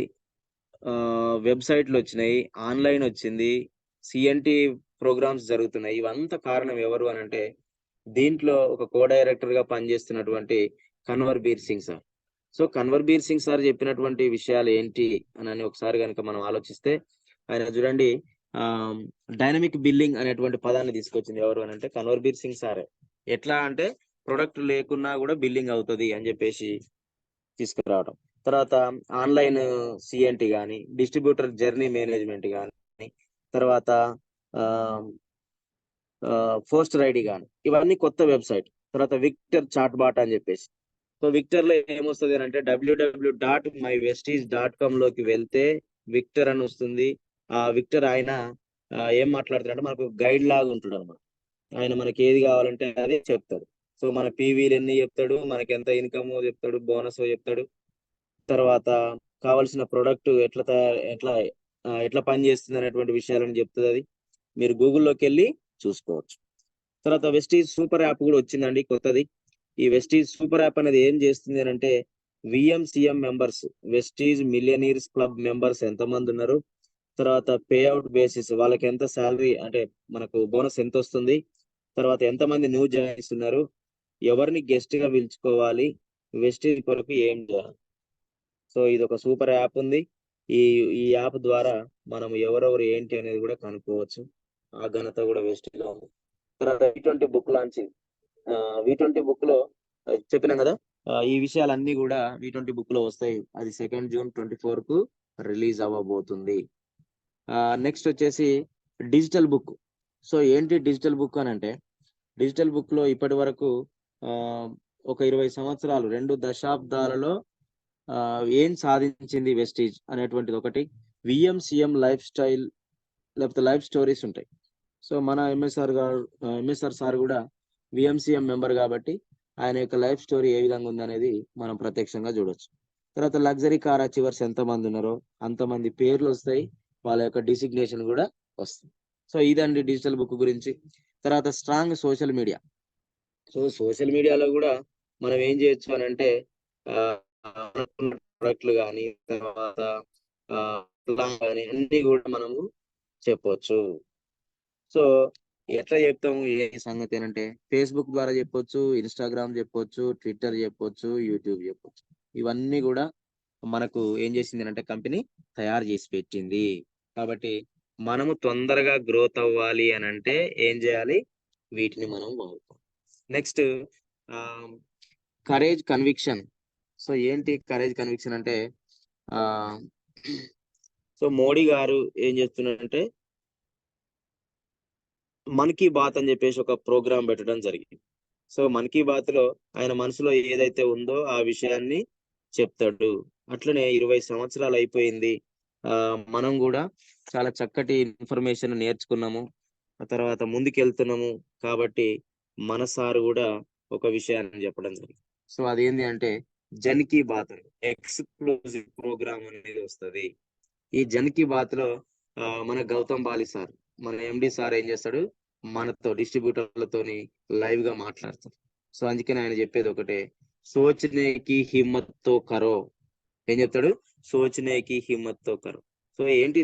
వెబ్సైట్లు వచ్చినాయి, ఆన్లైన్ వచ్చింది, సిఎన్టీ ప్రోగ్రామ్స్ జరుగుతున్నాయి. ఇవంతా కారణం ఎవరు అని అంటే దీంట్లో ఒక కో డైరెక్టర్ గా పనిచేస్తున్నటువంటి Kanwar Bir Singh sir. So Kanwar Bir Singh sir చెప్పినటువంటి విషయాలు ఏంటి అని ఒకసారి కనుక మనం ఆలోచిస్తే, ఆయన చూడండి డైనమిక్ బిల్లింగ్ అనేటువంటి పదాన్ని తీసుకొచ్చింది ఎవరు అని అంటే కన్వర్ బీర్ సింగ్ సారే. ఎట్లా అంటే ప్రొడక్ట్ లేకున్నా కూడా బిల్లింగ్ అవుతుంది అని చెప్పేసి తీసుకురావడం. తర్వాత ఆన్లైన్ సిఎన్టీ కానీ, డిస్ట్రిబ్యూటర్ జర్నీ మేనేజ్మెంట్ కానీ, తర్వాత పోస్టర్ ఐడి కానీ, ఇవన్నీ కొత్త వెబ్సైట్. తర్వాత విక్టర్ చాట్ బాట్ అని చెప్పేసి. సో విక్టర్ లో ఏమొస్తుంది అంటే www.mywesties.com లోకి వెళ్తే విక్టర్ అని వస్తుంది. ఆ విక్టర్ ఆయన ఏం మాట్లాడుతాడంటే మనకు గైడ్ లాగా ఉంటాడు అనమాట. ఆయన మనకి ఏది కావాలంటే అదే చెప్తాడు. సో మన పీవీలు ఎన్ని చెప్తాడు, మనకి ఎంత ఇన్కమ్ చెప్తాడు, బోనస్ చెప్తాడు, తర్వాత కావాల్సిన ప్రొడక్ట్ ఎట్లా పని చేస్తుంది అనేటువంటి విషయాలను చెప్తుంది. అది మీరు గూగుల్లోకి వెళ్ళి చూసుకోవచ్చు. తర్వాత వెస్టీజ్ సూపర్ యాప్ కూడా వచ్చిందండి కొత్తది. ఈ వెస్టీజ్ సూపర్ యాప్ అనేది ఏం చేస్తుంది అని అంటే VMCM members, Vestige millionaires club members ఎంతమంది ఉన్నారు, తర్వాత పే అవుట్ బేసిస్ వాళ్ళకి ఎంత శాలరీ అంటే మనకు బోనస్ ఎంత వస్తుంది, తర్వాత ఎంతమంది న్యూ జాయిన్స్ ఉన్నారు, ఎవరిని గెస్ట్ గా పిలుచుకోవాలి, వెస్టీజ్ కొరకు ఏం చేయాలి. సో ఇది ఒక సూపర్ యాప్ ఉంది. ఈ ఈ యాప్ ద్వారా మనం ఎవరెవరు ఏంటి అనేది కూడా కనుక్కోవచ్చు. ఆ ఘనత కూడా వెస్టీజ్లో ఉంది. తర్వాత V20 book launching. V20 book లో చెప్పినాం కదా, ఈ విషయాలన్నీ కూడా V20 బుక్ లో వస్తాయి. అది 2 జూన్ 2024 కు రిలీజ్ అవ్వబోతుంది. నెక్స్ట్ వచ్చేసి డిజిటల్ బుక్. సో ఏంటి డిజిటల్ బుక్ అని అంటే, డిజిటల్ బుక్ లో ఇప్పటి వరకు ఒక 20 సంవత్సరాలు 2 దశాబ్దాలలో ఏం సాధించింది వెస్టీజ్ అనేటువంటిది ఒకటి, విఎంసిఎం లైఫ్ స్టైల్ లేకపోతే లైఫ్ స్టోరీస్ ఉంటాయి. సో మన ఎంఎస్ఆర్ సార్ కూడా విఎంసిఎం మెంబర్ కాబట్టి ఆయన యొక్క లైఫ్ స్టోరీ ఏ విధంగా ఉందనేది మనం ప్రత్యక్షంగా చూడొచ్చు. తర్వాత లగ్జరీ కార్ అచీవర్స్ ఎంతమంది ఉన్నారో అంతమంది పేర్లు వస్తాయి, వాళ్ళ యొక్క డిసిగ్నేషన్ కూడా వస్తుంది. సో ఇదండి డిజిటల్ బుక్ గురించి. తర్వాత strong social media. So social మీడియాలో కూడా మనం ఏం చేయొచ్చు అని అంటే, ప్రొడక్ట్లు కానీ తర్వాత కానీ అన్ని కూడా మనము చెప్పొచ్చు. సో ఎట్లా చెప్తాము ఏ సంగతి అంటే, ఫేస్బుక్ ద్వారా చెప్పొచ్చు, ఇన్స్టాగ్రామ్ చెప్పొచ్చు, ట్విట్టర్ చెప్పొచ్చు, యూట్యూబ్ చెప్పొచ్చు. ఇవన్నీ కూడా మనకు ఏం చేసింది అంటే కంపెనీ తయారు చేసి పెట్టింది. కాబట్టి మనము తొందరగా గ్రోత్ అవ్వాలి అని అంటే ఏం చేయాలి, వీటిని మనం వాడుకోవాలి. Next courage conviction. సో ఏంటి కరేజ్ కన్విక్షన్ అంటే, సో మోడీ గారు ఏం చేస్తున్నారంటే మన్ కీ బాత్ అని చెప్పేసి ఒక ప్రోగ్రామ్ పెట్టడం జరిగింది. సో మన్ కీ బాత్ లో ఆయన మనసులో ఏదైతే ఉందో ఆ విషయాన్ని చెప్తాడు. అట్లనే 20 సంవత్సరాలు అయిపోయింది, మనం కూడా చాలా చక్కటి ఇన్ఫర్మేషన్ నేర్చుకున్నాము, ఆ తర్వాత ముందుకెళ్తున్నాము. కాబట్టి మన సార్ కూడా ఒక విషయాన్ని చెప్పడం జరిగింది. సో అదేంటి అంటే జన్ కీ బాత్ ఎక్స్క్లూజివ్ ప్రోగ్రామ్ అనేది వస్తుంది. ఈ జన్ కీ బాత్ లో మన గౌతమ్ బాలి సార్, మన ఎండి సార్ ఏం చేస్తాడు, మనతో డిస్ట్రిబ్యూటర్లతోని లైవ్ గా మాట్లాడతారు. సో అందుకని ఆయన చెప్పేది ఒకటే, సోచనేకి హిమ్మత్ తో కరో. ఏం చెప్తాడు, సోచనేకి హిమ్మత్ తో కరో. సో ఏంటి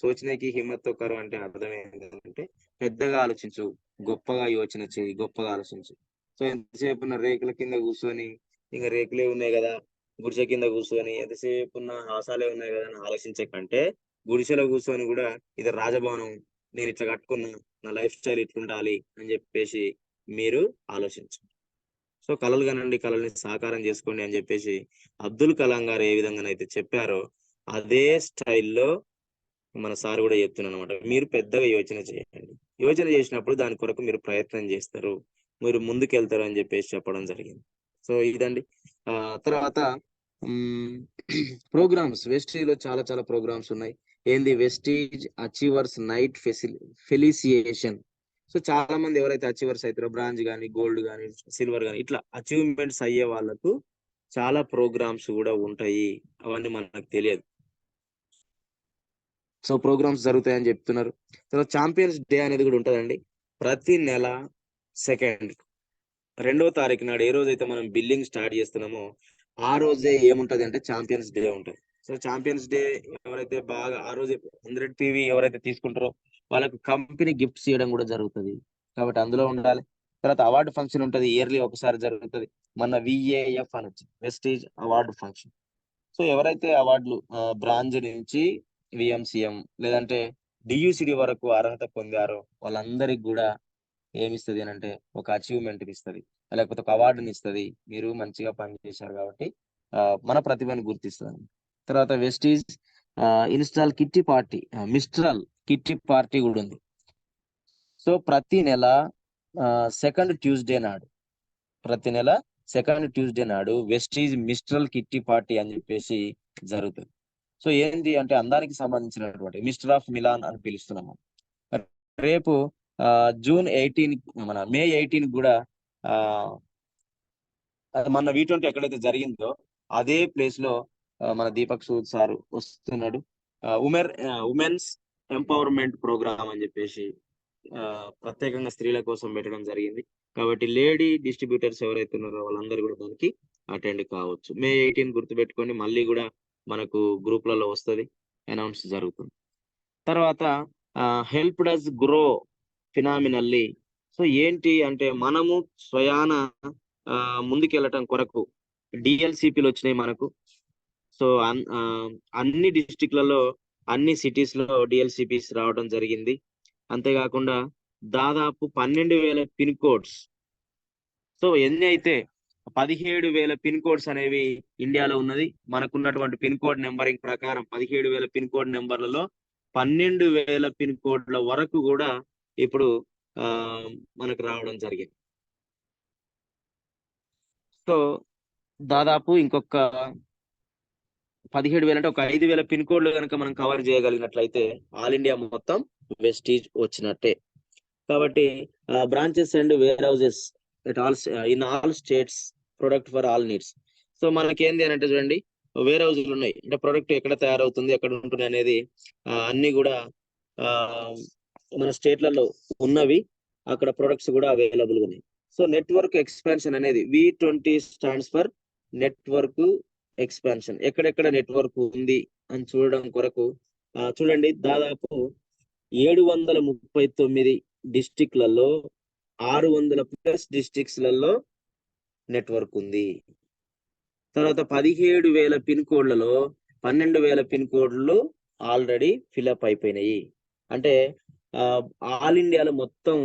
సోచనేకి హిమ్మత్ తో కరో అంటే అర్థం ఏంటంటే, పెద్దగా ఆలోచించు, గొప్పగా యోచన చేయి, గొప్పగా ఆలోచించు. సో ఎంతసేపు ఉన్న రేకుల కింద కూర్చొని, ఇంకా రేకులే ఉన్నాయి కదా, గుడిసె కింద కూర్చొని ఎంతసేపు ఉన్న హాసాలే ఉన్నాయి కదా అని ఆలోచించే కంటే, గుడిసెలో కూర్చొని కూడా ఇది రాజభవనం, నేను ఇట్లా కట్టుకున్నా, నా లైఫ్ స్టైల్ ఇట్లుండాలి అని చెప్పేసి మీరు ఆలోచించండి. సో కలలు కనండి, కళల్ని సాకారం చేసుకోండి అని చెప్పేసి అబ్దుల్ కలాం గారు ఏ విధంగానైతే చెప్పారో అదే స్టైల్లో మన సార్ కూడా చెప్తున్నాను అనమాట. మీరు పెద్దగా యోచన చేయండి, యోచన చేసినప్పుడు దాని కొరకు మీరు ప్రయత్నం చేస్తారు, మీరు ముందుకెళ్తారు అని చెప్పేసి చెప్పడం జరిగింది. సో ఇదండి. తర్వాత ప్రోగ్రామ్స్, వెస్టీజ్ లో చాలా చాలా ప్రోగ్రామ్స్ ఉన్నాయి. ఏంది, వెస్టీజ్ అచీవర్స్ నైట్ ఫెలిసియేషన్. సో చాలా మంది ఎవరైతే అచీవర్స్ అవుతారో, బ్రాంజ్ కానీ గోల్డ్ కానీ సిల్వర్ కానీ ఇట్లా అచీవ్మెంట్స్ అయ్యే వాళ్ళకు చాలా ప్రోగ్రామ్స్ కూడా ఉంటాయి, అవన్నీ మనకు తెలియదు. సో ప్రోగ్రామ్స్ జరుగుతాయని చెప్తున్నారు. తర్వాత ఛాంపియన్స్ డే అనేది కూడా ఉంటుందండి. ప్రతి నెల 2వ తారీఖు నాడు ఏ రోజైతే మనం బిల్లింగ్ స్టార్ట్ చేస్తున్నామో ఆ రోజే ఏముంటది అంటే ఛాంపియన్స్ డే ఉంటుంది. సో ఛాంపియన్స్ డే ఎవరైతే బాగా ఆ రోజు 100 PV ఎవరైతే తీసుకుంటారో వాళ్ళకు కంపెనీ గిఫ్ట్స్ ఇవ్వడం కూడా జరుగుతుంది, కాబట్టి అందులో ఉండాలి. తర్వాత అవార్డు ఫంక్షన్ ఉంటుంది, ఇయర్లీ ఒకసారి జరుగుతుంది. మన VAF అని వచ్చింది, వెస్టీజ్ అవార్డు ఫంక్షన్. సో ఎవరైతే అవార్డులు బ్రాంజ్ నుంచి విఎంసిఎం లేదంటే డియూసిడి వరకు అర్హత పొందారో వాళ్ళందరికి కూడా ఏమిస్తుంది అని అంటే ఒక అచీవ్మెంట్ ఇస్తుంది, లేకపోతే ఒక అవార్డుని ఇస్తుంది. మీరు మంచిగా పనిచేశారు కాబట్టి మన ప్రతిభను గుర్తిస్తుంది. తర్వాత Vestige install kitty party, mistral kitty party కూడా ఉంది. సో ప్రతి నెల సెకండ్ ట్యూస్డే నాడు వెస్టీజ్ మిస్ట్రల్ కిట్టి పార్టీ అని చెప్పేసి జరుగుతుంది. సో ఏంటి అంటే అందానికి సంబంధించినటువంటి మిస్టర్ ఆఫ్ మిలాన్ అని పిలుస్తున్నాము. రేపు జూన్ 18 మన మే 18 కూడా మన V20 ఎక్కడైతే జరిగిందో అదే ప్లేస్ లో మన దీపక్ సూద్ సార్ వస్తున్నాడు. ఉమెన్స్ ఎంపవర్మెంట్ ప్రోగ్రామ్ అని చెప్పేసి ప్రత్యేకంగా స్త్రీల కోసం పెట్టడం జరిగింది. కాబట్టి లేడీ డిస్ట్రిబ్యూటర్స్ ఎవరైతే ఉన్నారో వాళ్ళందరూ కూడా దానికి అటెండ్ కావచ్చు. మే 18 గుర్తుపెట్టుకొని మళ్ళీ కూడా మనకు గ్రూప్లలో వస్తుంది, అనౌన్స్ జరుగుతుంది. తర్వాత హెల్ప్ డస్ గ్రో ఫినామినల్లీ. సో ఏంటి అంటే మనము స్వయాన ముందుకెళ్ళటం కొరకు DLCPలు వచ్చినాయి మనకు. సో అన్ని డిస్టిక్లలో అన్ని సిటీస్ లో డిఎల్సిపిస్ రావడం జరిగింది. అంతేకాకుండా దాదాపు 12,000 పిన్ కోడ్స్. సో ఎన్ని అయితే 17,000 పిన్ కోడ్స్ అనేవి ఇండియాలో ఉన్నది. మనకున్నటువంటి పిన్ కోడ్ నెంబరింగ్ ప్రకారం 17,000 పిన్ కోడ్ నెంబర్లలో 12,000 పిన్ కోడ్ల వరకు కూడా ఇప్పుడు ఆ మనకు రావడం జరిగింది. సో దాదాపు ఇంకొక 17,000 అంటే ఒక 5,000 పిన్ కోడ్లు కనుక మనం కవర్ చేయగలిగినట్లయితే ఆల్ ఇండియా మొత్తం వెస్టీజ్ వచ్చినట్టే. కాబట్టి branches and warehouses in all states product for all needs. So మనకి ఏంది అని అంటే చూడండి, వేర్ హౌస్లు ఉన్నాయి అంటే ప్రొడక్ట్ ఎక్కడ తయారవుతుంది, ఎక్కడ ఉంటుంది అనేది అన్ని కూడా ఆ, మన స్టేట్లలో ఉన్నవి. అక్కడ ప్రొడక్ట్స్ కూడా అవైలబుల్ ఉన్నాయి. సో నెట్వర్క్ ఎక్స్పాన్షన్ అనేది V20 stands for network expansion. ఎక్కడెక్కడ నెట్వర్క్ ఉంది అని చూడడం కొరకు చూడండి, దాదాపు 739 డిస్టిక్లలో 600+ డిస్టిక్స్లలో నెట్వర్క్ ఉంది. తర్వాత 17,000 పిన్ కోడ్లలో 12,000 పిన్ కోడ్లు ఆల్రెడీ ఫిల్అప్ అయిపోయినాయి. అంటే ఆల్ ఇండియాలో మొత్తం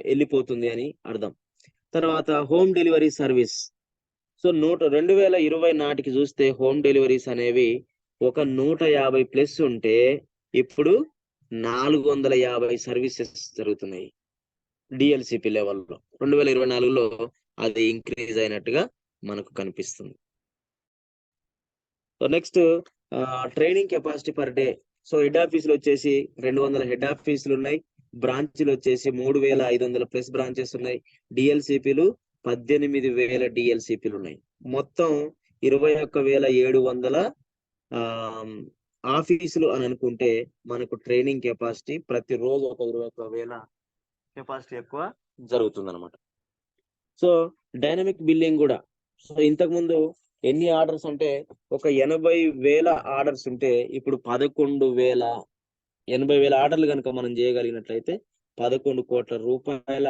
వెళ్ళిపోతుంది అని అర్థం. తర్వాత హోమ్ డెలివరీ సర్వీస్. సో 2020 నాటికి చూస్తే హోమ్ డెలివరీస్ అనేవి ఒక 150+ ఉంటే ఇప్పుడు 450 సర్వీసెస్ జరుగుతున్నాయి డిఎల్సిపి లెవెల్లో. 2024లో అది ఇంక్రీజ్ అయినట్టుగా మనకు కనిపిస్తుంది. So next training capacity per day. So head ఆఫీసులు వచ్చేసి 200 హెడ్ ఆఫీసులు ఉన్నాయి. బ్రాంచ్లు వచ్చేసి 3,500+ బ్రాంచెస్ ఉన్నాయి. డిఎల్సిపిలు 18,000 డిఎల్సిపిలు ఉన్నాయి. మొత్తం 21,700 ఆఫీసులు అని అనుకుంటే మనకు ట్రైనింగ్ కెపాసిటీ ప్రతిరోజు ఒక 21,000 కెపాసిటీ ఎక్కువ జరుగుతుంది అనమాట. సో డైనమిక్ బిల్లింగ్ కూడా. సో ఇంతకు ముందు ఎన్ని ఆర్డర్స్ అంటే ఒక 80,000 ఆర్డర్స్ ఉంటే ఇప్పుడు 80,000 ఆర్డర్లు కనుక మనం చేయగలిగినట్లయితే 11 కోట్ల రూపాయల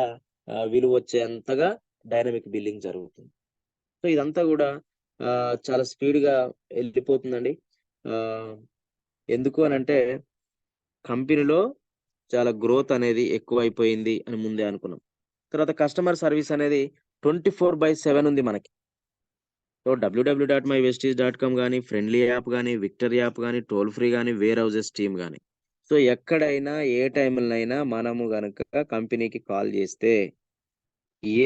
విలువ వచ్చేంతగా డైనమిక్ బిల్లింగ్ జరుగుతుంది. సో ఇదంతా కూడా చాలా స్పీడ్ గా వెళ్ళిపోతుందండి. ఎందుకు అని అంటే కంపెనీలో చాలా గ్రోత్ అనేది ఎక్కువైపోయింది అని ముందే అనుకున్నాం. తర్వాత కస్టమర్ సర్వీస్ అనేది 24/7 ఉంది మనకి. సో www.mywesties.com కానీ, ఫ్రెండ్లీ యాప్ కానీ, విక్టర్ యాప్ కానీ, టోల్ ఫ్రీ కానీ, వేర్ హౌసెస్ టీమ్ కానీ, సో ఎక్కడైనా ఏ టైంలోనైనా మనము గనుక కంపెనీకి కాల్ చేస్తే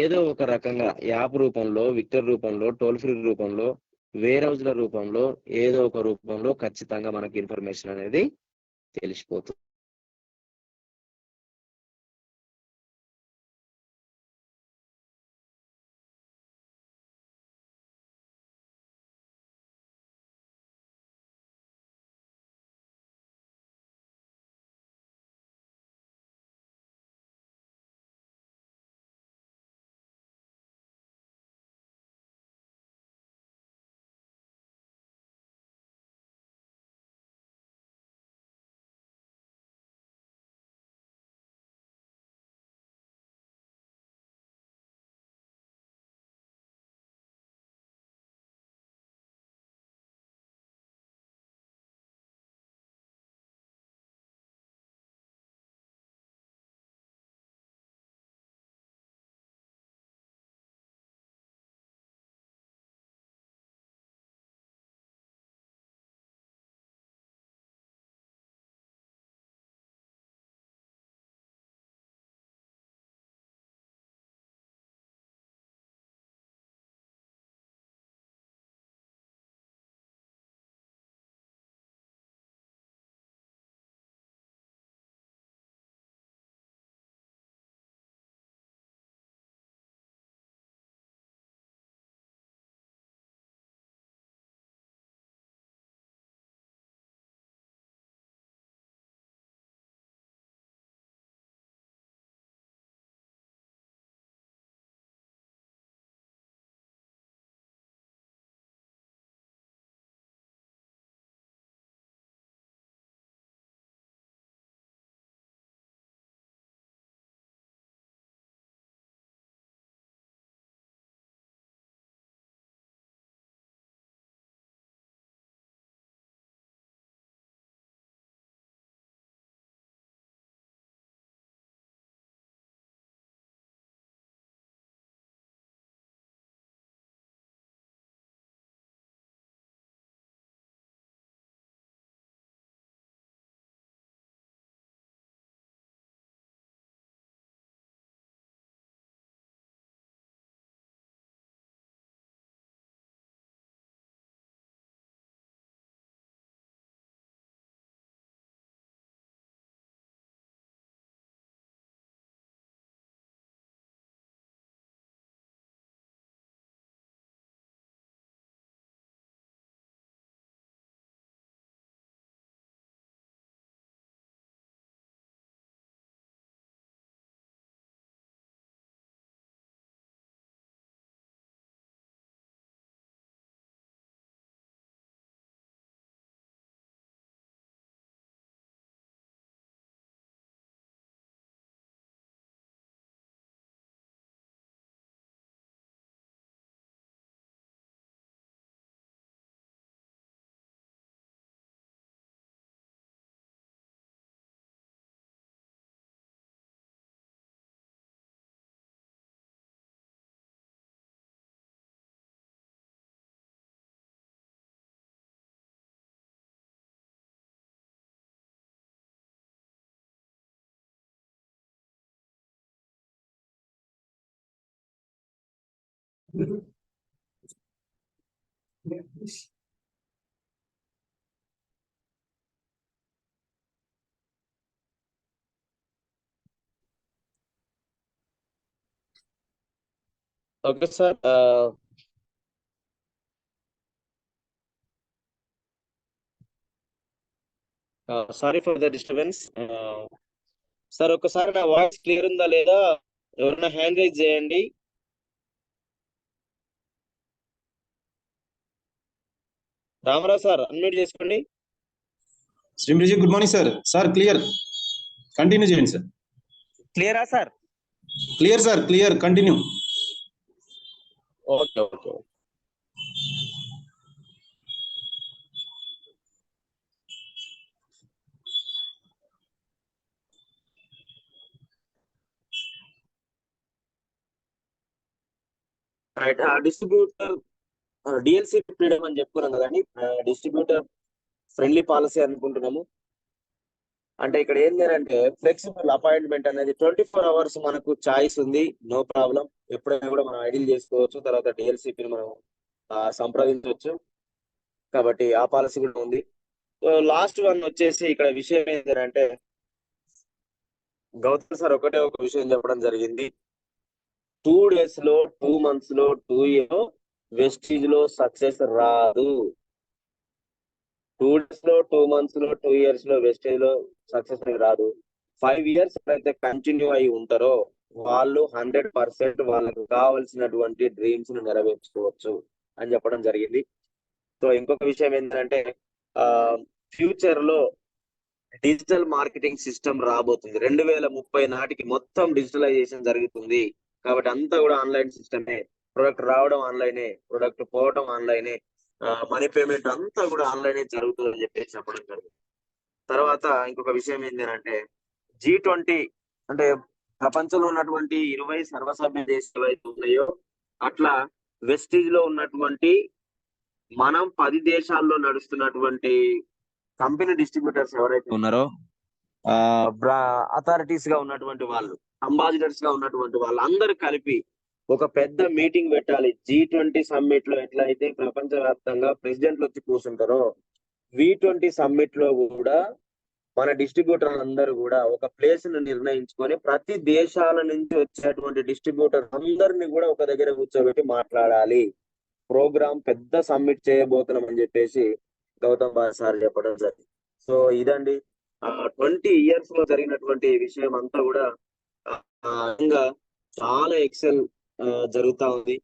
ఏదో ఒక రకంగా యాప్ రూపంలో, విక్టర్ రూపంలో, టోల్ ఫ్రీ రూపంలో, వేర్ హౌస్ల రూపంలో, ఏదో ఒక రూపంలో ఖచ్చితంగా మనకి ఇన్ఫర్మేషన్ అనేది తెలిసిపోతుంది. Okay sir. Sorry for the disturbance. Sir ఒకసారి నా వాయిస్ క్లియర్ ఉందా లేదా? ఎవరైనా హ్యాండ్ రైజ్ చేయండి. రామరావు సార్ అన్మ్యూట్ చేసుకోండి. శ్రీమృజీ good morning sir. Sir clear, continue చేయండి సార్. క్లియరా sir? Clear sir, clear, continue. Okay okay. Right. Distributor DLC freedom అని చెప్పుకున్నాం కదండి. డిస్ట్రిబ్యూటర్ ఫ్రెండ్లీ పాలసీ అనుకుంటున్నాము. అంటే ఇక్కడ ఏంటి అంటే ఫ్లెక్సిబుల్ అపాయింట్మెంట్ అనేది 24 hours మనకు చాయిస్ ఉంది. నో ప్రాబ్లం, ఎప్పుడైనా కూడా మనం ఐడిల్ చేసుకోవచ్చు. తర్వాత డిఎల్సిపిని మనం సంప్రదించవచ్చు. కాబట్టి ఆ పాలసీ కూడా ఉంది. లాస్ట్ వన్ వచ్చేసి ఇక్కడ విషయం ఏంటంటే గౌతమ్ సార్ ఒకటే ఒక విషయం చెప్పడం జరిగింది. 2 days లో 2 months లో 2 years వెస్టీజ్ లో సక్సెస్ రాదు. 2 days లో 2 months లో 2 years లో వెస్టేజ్ లో సక్సెస్ రాదు. 5 years అయితే కంటిన్యూ అయి ఉంటారో వాళ్ళు 100% వాళ్ళకు కావాల్సినటువంటి డ్రీమ్స్ ను నెరవేర్చుకోవచ్చు అని చెప్పడం జరిగింది. సో ఇంకొక విషయం ఏంటంటే ఫ్యూచర్ లో డిజిటల్ మార్కెటింగ్ సిస్టమ్ రాబోతుంది. 2030 నాటికి మొత్తం డిజిటలైజేషన్ జరుగుతుంది. కాబట్టి అంతా కూడా ఆన్లైన్ సిస్టమే. ప్రొడక్ట్ రావడం ఆన్లైనే, ప్రొడక్ట్ పోవడం ఆన్లైనే, మనీ పేమెంట్ అంతా కూడా ఆన్లైనే జరుగుతుందని చెప్పేసి చెప్పడం జరిగింది. తర్వాత ఇంకొక విషయం ఏంటంటే G20 అంటే ప్రపంచంలో ఉన్నటువంటి 20 సర్వసభ్య దేశాలు అయితే ఉన్నాయో అట్లా వెస్టీజ్ లో ఉన్నటువంటి మనం 10 దేశాల్లో నడుస్తున్నటువంటి కంపెనీ డిస్ట్రిబ్యూటర్స్ ఎవరైతే ఉన్నారో అథారిటీస్ గా ఉన్నటువంటి వాళ్ళు, అంబాసిడర్స్ గా ఉన్నటువంటి వాళ్ళు అందరూ కలిపి ఒక పెద్ద మీటింగ్ పెట్టాలి. G20 సమ్మిట్ లో ఎట్లయితే ప్రపంచవ్యాప్తంగా ప్రెసిడెంట్లు వచ్చి కూర్చుంటారో V20 సమ్మిట్ లో కూడా మన డిస్ట్రిబ్యూటర్ అందరూ కూడా ఒక ప్లేస్ ను నిర్ణయించుకొని ప్రతి దేశాల నుంచి వచ్చేటువంటి డిస్ట్రిబ్యూటర్ అందరినీ కూడా ఒక దగ్గర కూర్చోబెట్టి మాట్లాడాలి. ప్రోగ్రామ్ పెద్ద సమ్మిట్ చేయబోతున్నాం అని చెప్పేసి గౌతమ్ సార్ చెప్పడం జరిగింది. సో ఇదండి 20 years లో జరిగినటువంటి విషయం అంతా కూడా చాలా ఎక్సెల్ జరుగుతా ఉంది.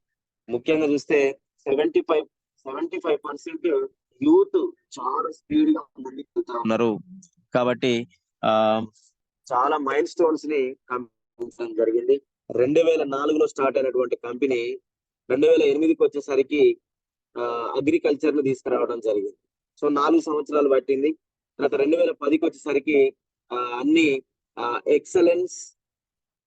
ముఖ్యంగా చూస్తే 75% యూత్ చాలా స్పీడ్ గా ముందుకు ఉన్నారు. కాబట్టి చాలా మైల్ స్టోన్స్ ని కంప్లీట్ జరిగింది. 2004లో స్టార్ట్ అయినటువంటి కంపెనీ 2008కి వచ్చేసరికి అగ్రికల్చర్ ను తీసుకురావడం జరిగింది. సో 4 సంవత్సరాలు పట్టింది. తర్వాత 2010కి వచ్చేసరికి అన్ని excellence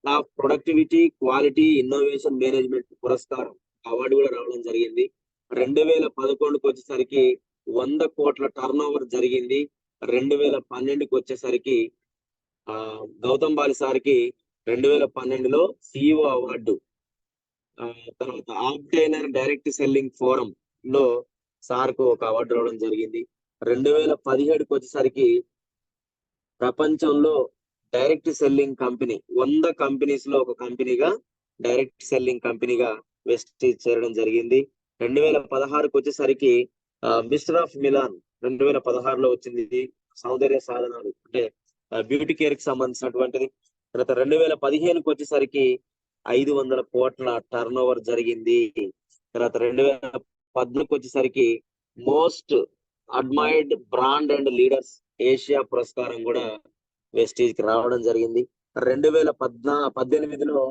of productivity, quality, innovation management పురస్కారం అవార్డు కూడా రావడం జరిగింది. 2011కి వచ్చేసరికి 100 కోట్ల టర్న్ ఓవర్ జరిగింది. 2012కి వచ్చేసరికి గౌతమ్ సార్కి 2012లో సిఇఓ అవార్డు, తర్వాత ఆప్టైనర్ డైరెక్ట్ సెల్లింగ్ ఫోరం లో సార్కు ఒక అవార్డు రావడం జరిగింది. 2017కి వచ్చేసరికి ప్రపంచంలో డైరెక్ట్ సెల్లింగ్ కంపెనీ 100 కంపెనీస్ లో ఒక కంపెనీగా డైరెక్ట్ సెల్లింగ్ కంపెనీగా వెస్టీజ్ చేరడం జరిగింది. 2016కి వచ్చేసరికి మిస్టర్ ఆఫ్ మిలాన్ 2016లో వచ్చింది. ఇది సౌందర్య సాధనాలు అంటే బ్యూటీ కేర్ కి సంబంధించినటువంటిది. తర్వాత 2015కి వచ్చేసరికి 500 కోట్ల టర్న్ ఓవర్ జరిగింది. తర్వాత 2014కి వచ్చేసరికి most admired brand and leaders Asia పురస్కారం కూడా వెస్టీజ్ కి రావడం జరిగింది. 2018లో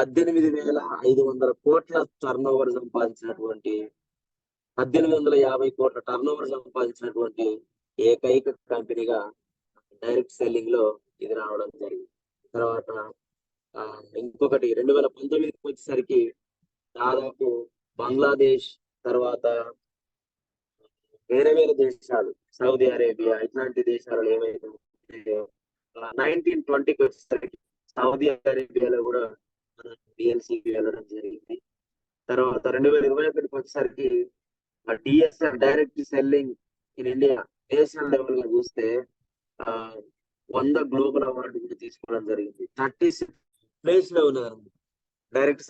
18,500 కోట్ల టర్న్ ఓవర్ సంపాదించినటువంటి 1850 కోట్ల టర్న్ ఓవర్ సంపాదించినటువంటి ఏకైక కంపెనీగా డైరెక్ట్ సెల్లింగ్ లో ఇది రావడం జరిగింది. తర్వాత ఇంకొకటి 2019కి వచ్చేసరికి దాదాపు బంగ్లాదేశ్, తర్వాత వేరే వేరే దేశాలు, సౌదీ అరేబియా ఇట్లాంటి దేశాలు ఏవైతే 1920కి వచ్చేసరికి సౌదీ అరేబియాలో కూడా డిఎల్సికి వెళ్ళడం జరిగింది. తర్వాత 2021 వచ్చేసరికి DSR direct selling in India national level గా చూస్తే 100 గ్లోబల్ అవార్డు కూడా తీసుకోవడం జరిగింది. 36 ప్లేస్ లో ఉన్నది. డైరెక్ట్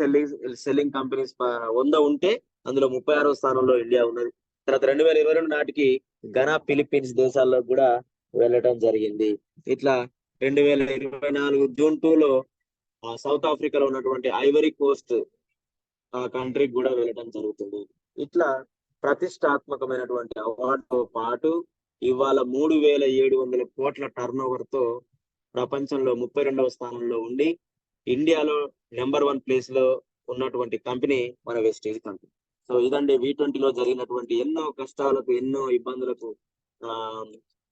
సెల్లింగ్ కంపెనీస్ 100 ఉంటే అందులో 36వ స్థానంలో ఇండియా ఉన్నది. తర్వాత 2022 నాటికి ఘనా, ఫిలిప్పీన్స్ దేశాల్లో కూడా వెళ్ళడం జరిగింది. ఇట్లా 2024 జూన్ 2లో సౌత్ ఆఫ్రికాలో ఉన్నటువంటి ఐవరీ కోస్ట్ కంట్రీకి కూడా వెళ్ళడం జరుగుతుంది. ఇట్లా ప్రతిష్టాత్మకమైనటువంటి అవార్డుతో పాటు ఇవాళ 3,700 కోట్ల టర్న్ ఓవర్ తో ప్రపంచంలో 32వ స్థానంలో ఉండి ఇండియాలో నెంబర్ 1 ప్లేస్ లో ఉన్నటువంటి కంపెనీ మన వెస్టేజ్ కంపెనీ. సో ఇదండి V20లో జరిగినటువంటి ఎన్నో కష్టాలకు, ఎన్నో ఇబ్బందులకు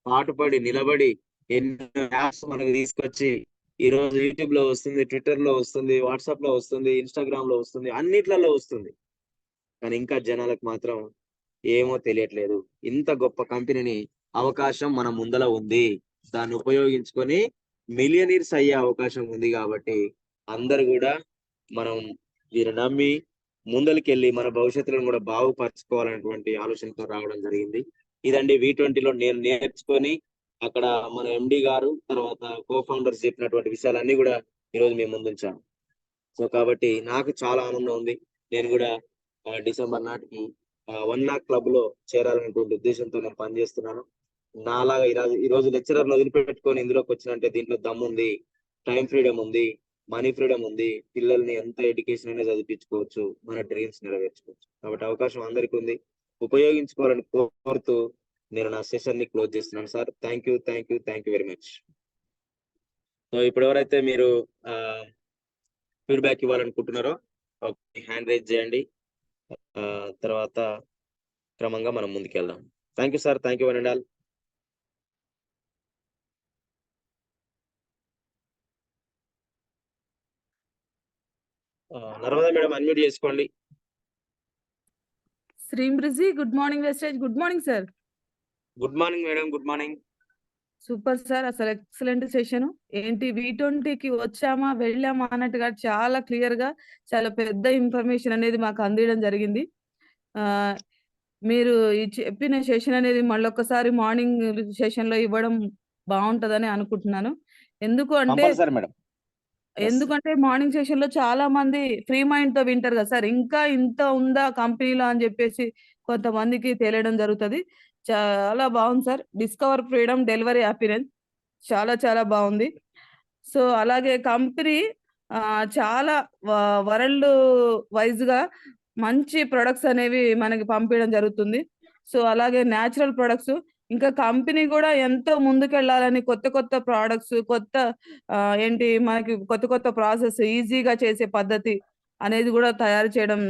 పాటుపడి నిలబడి ఎన్నో యాప్స్ మనకు తీసుకొచ్చి ఈ రోజు యూట్యూబ్ లో వస్తుంది, ట్విట్టర్ లో వస్తుంది, వాట్సాప్ లో వస్తుంది, ఇన్స్టాగ్రామ్ లో వస్తుంది, అన్నిట్లలో వస్తుంది. కానీ ఇంకా జనాలకు మాత్రం ఏమో తెలియట్లేదు. ఇంత గొప్ప కంపెనీని అవకాశం మన ముందల ఉంది, దాన్ని ఉపయోగించుకొని మిలియనీర్స్ అయ్యే అవకాశం ఉంది. కాబట్టి అందరు కూడా మనం వీరు నమ్మి ముందరికెళ్ళి మన భవిష్యత్తులను కూడా బాగుపరచుకోవాలనేటువంటి ఆలోచనతో రావడం జరిగింది. ఇదండి V20లో నేను నేర్చుకొని అక్కడ మన ఎండి గారు తర్వాత కో-ఫౌండర్స్ చెప్పినటువంటి విషయాలన్నీ కూడా ఈరోజు మేము ముందుంచాను. సో కాబట్టి నాకు చాలా ఆనందం ఉంది. నేను కూడా డిసెంబర్ నాటికి 1 lakh క్లబ్ లో చేరాలనేటువంటి ఉద్దేశంతో నేను పనిచేస్తున్నాను. నాలాగా ఈ రోజు లెక్చరర్లు వదిలిపెట్టుకొని ఇందులోకి వచ్చినంటే దీంట్లో దమ్ ఉంది, టైం ఫ్రీడమ్ ఉంది, మనీ ఫ్రీడమ్ ఉంది, పిల్లల్ని ఎంత ఎడ్యుకేషన్ అయినా చదివించుకోవచ్చు, మన డ్రీమ్స్ నెరవేర్చుకోవచ్చు. కాబట్టి అవకాశం అందరికీ ఉంది, ఉపయోగించుకోవాలని కోరుతూ నేను నా సెషన్ ని క్లోజ్ చేస్తున్నాను. Sir thank you very much. So ఇప్పుడు ఎవరైతే మీరు ఫీడ్బ్యాక్ ఇవ్వాలనుకుంటున్నారో హ్యాండ్ రైజ్ చేయండి. తర్వాత క్రమంగా మనం ముందుకెళ్దాం. Thank you sir, thank you one and all. Narmada madam unmute చేసుకోండి. శ్రీంబ్రిజీ, good morning Vestige. Good morning sir. Good morning madam, good morning. Super sir, అసలు ఎక్సలెంట్ సెషన్. ఏంటి V20కి వచ్చామా వెళ్ళామా అన్నట్టుగా చాలా క్లియర్ గా చాలా పెద్ద ఇన్ఫర్మేషన్ అనేది మాకు అందించడం జరిగింది. మీరు ఈ చెప్పిన సెషన్ అనేది మళ్ళొకసారి మార్నింగ్ సెషన్ లో ఇవ్వడం బాగుంటదని అనుకుంటున్నాను. ఎందుకంటే మార్నింగ్ సెషన్ లో చాలా మంది ఫ్రీ మైండ్ తో వింటారు కదా సార్, ఇంకా ఇంత ఉందా కంపెనీలో అని చెప్పేసి కొంతమందికి తెలియడం జరుగుతుంది. చాలా బాగుంది sir. Discover freedom, delivery happiness చాలా చాలా బాగుంది. సో అలాగే కంపెనీ చాలా వరల్డ్ వైజ్ గా మంచి ప్రొడక్ట్స్ అనేవి మనకి పంపించడం జరుగుతుంది. సో అలాగే న్యాచురల్ ప్రొడక్ట్స్, ఇంకా కంపెనీ కూడా ఎంతో ముందుకెళ్ళాలని కొత్త కొత్త ప్రోడక్ట్స్, కొత్త ఏంటి మనకి కొత్త కొత్త ప్రాసెస్ ఈజీగా చేసే పద్ధతి అనేది కూడా తయారు చేయడం,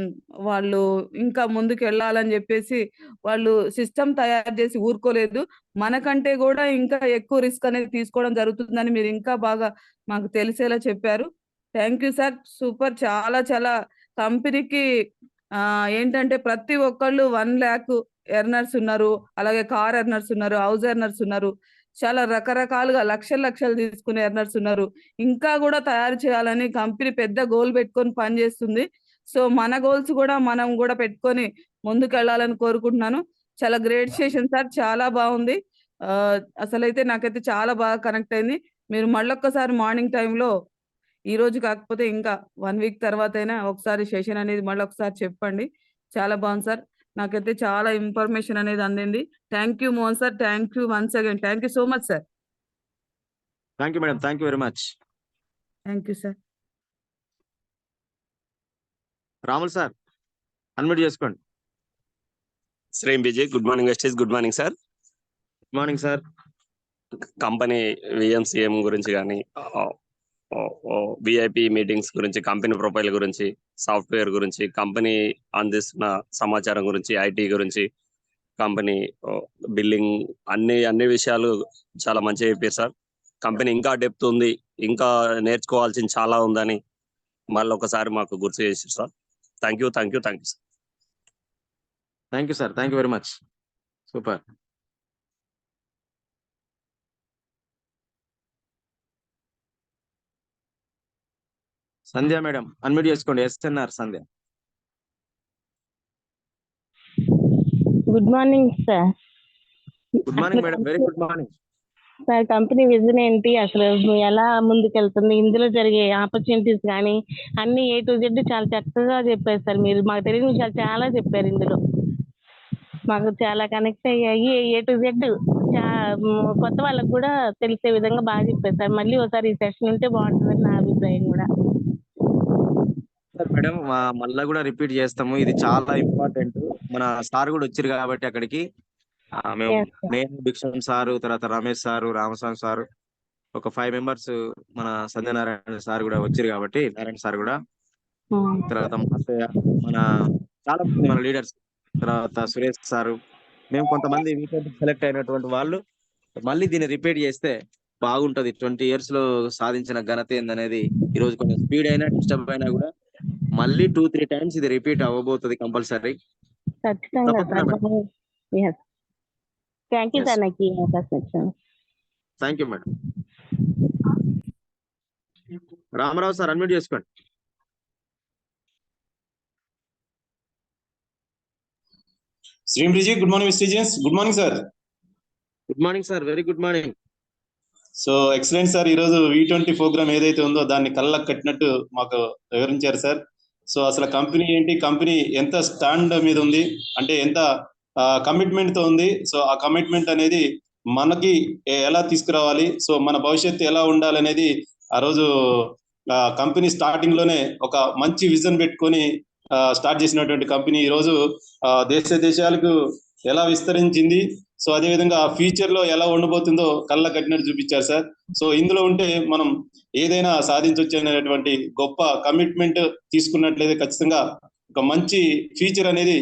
వాళ్ళు ఇంకా ముందుకు వెళ్ళాలని చెప్పేసి వాళ్ళు సిస్టమ్ తయారు చేసి ఊరుకోలేదు. మనకంటే కూడా ఇంకా ఎక్కువ రిస్క్ అనేది తీసుకోవడం జరుగుతుందని మీరు ఇంకా బాగా మాకు తెలిసేలా చెప్పారు. Thank you sir, super. చాలా చాలా కంపెనీకి ఏంటంటే ప్రతి ఒక్కళ్ళు 1 lakh ఎర్నర్స్ ఉన్నారు, అలాగే కార్ ఎర్నర్స్ ఉన్నారు, హౌస్ ఎర్నర్స్ ఉన్నారు, చాలా రకరకాలుగా లక్షలు తీసుకునే ఎర్నర్స్ ఉన్నారు. ఇంకా కూడా తయారు చేయాలని కంపెనీ పెద్ద గోల్ పెట్టుకొని పనిచేస్తుంది. సో మన గోల్స్ కూడా మనం కూడా పెట్టుకొని ముందుకు వెళ్ళాలని కోరుకుంటున్నాను. చాలా గ్రేట్ సెషన్ సార్, చాలా బాగుంది. అసలైతే నాకైతే చాలా బాగా కనెక్ట్ అయింది. మీరు మళ్ళొక్కసారి మార్నింగ్ టైంలో ఈ రోజు కాకపోతే ఇంకా 1 week తర్వాత అయినా ఒకసారి సెషన్ అనేది మళ్ళీ ఒకసారి చెప్పండి. చాలా బాగుంది సార్, నాకైతే చాలా ఇన్ఫర్మేషన్ అనేది అందింది. Thank you Mohan sir, thank you once again, thank you so much sir. Thank you madam, thank you very much. Thank you sir. Ramul sir unmute చేసుకోండి. శ్రీంబిజీ, good morning Vestige. Good morning sir. Good morning sir. Company VMCM గురించి కానీ, VIP మీటింగ్స్ గురించి, కంపెనీ ప్రొఫైల్ గురించి, సాఫ్ట్వేర్ గురించి, కంపెనీ అందిస్తున్న సమాచారం గురించి, IT గురించి, కంపెనీ బిల్లింగ్, అన్ని విషయాలు చాలా మంచిగా చెప్పారు సార్. కంపెనీ ఇంకా డెప్త్ ఉంది, ఇంకా నేర్చుకోవాల్సింది చాలా ఉందని మళ్ళీ ఒకసారి మాకు గుర్తు చేశారు sir. Thank you sir. Thank you sir, thank you very much. Super. Sandhya madam unmute చేసుకోండి. SNR Sandhya. Good morning sir. Good morning madam, very good morning. Sir company vision ఏంటి, అసలు ఎలా ముందుకెళ్తుంది, ఇందులో జరిగే ఆపర్చునిటీస్ కానీ అన్ని A to Z చాలా చక్కగా చెప్పారు సార్. మీరు మాకు తెలియని విషయాలు చాలా చెప్పారు ఇందులో. మాకు చాలా కనెక్ట్ అయ్యాయి. A to Z కొత్త వాళ్ళకు కూడా తెలిసే విధంగా బాగా చెప్పారు సార్. మళ్ళీ ఒకసారి ఈ సెషన్ ఉంటే బాగుంటుందని నా అభిప్రాయం కూడా. మేడం మళ్ళా కూడా రిపీట్ చేస్తాము, ఇది చాలా ఇంపార్టెంట్. మన సార్ కూడా వచ్చారు కాబట్టి అక్కడికి మేము Yes, sir. నేను భిక్షం సారు, తర్వాత రమేష్ సారు, రామస్వామి సారు, ఒక 5 మెంబర్స్, మన సంధ్యనారాయణ సార్ కూడా వచ్చారు కాబట్టి, నారాయణ సార్ కూడా, తర్వాత మాసయ్య, మన చాలా మంది మన లీడర్స్, తర్వాత సురేష్ సారు, మేము కొంతమంది సెలెక్ట్ అయినటువంటి వాళ్ళు మళ్ళీ దీన్ని రిపీట్ చేస్తే బాగుంటది. 20 years లో సాధించిన ఘనత ఏందనేది ఈ రోజు కొంచెం స్పీడ్ అయినా డిస్టర్బ్ అయినా కూడా మళ్ళీ 2-3 times ఇది రిపీట్ అవ్వబోతుంది కంపల్సరీ. ఖచ్చితంగా తప్పకుండా sir. Yes, thank you sir నాకు ఈ అవకాశం ఇచ్చాను. Thank you madam. Ramarao sir unmute చేసుకోండి. శ్రీమృజీ, good morning students. Good morning sir. Good morning sir, very good morning. So excellent sir. ఈరోజు V20 ప్రోగ్రామ్ ఏదైతే ఉందో దాన్ని కళ్ళకు కట్టినట్టు మాకు వివరించారు సార్. సో అసలు కంపెనీ ఏంటి, కంపెనీ ఎంత స్టాండ్ మీద ఉంది, అంటే ఎంత కమిట్మెంట్ తో ఉంది. సో ఆ కమిట్మెంట్ అనేది మనకి ఎలా తీసుకురావాలి, సో మన భవిష్యత్తు ఎలా ఉండాలనేది ఆ రోజు కంపెనీ స్టార్టింగ్ లోనే ఒక మంచి విజన్ పెట్టుకొని స్టార్ట్ చేసినటువంటి కంపెనీ ఈ రోజు దేశ దేశాలకు ఎలా విస్తరించింది, సో అదే విధంగా ఫ్యూచర్ లో ఎలా ఉండబోతుందో కళ్ళ కట్టినట్టు చూపించారు సార్. సో ఇందులో ఉంటే మనం ఏదైనా సాధించవచ్చు అనేటువంటి గొప్ప కమిట్మెంట్ తీసుకున్నట్లయితే ఖచ్చితంగా ఒక మంచి ఫ్యూచర్ అనేది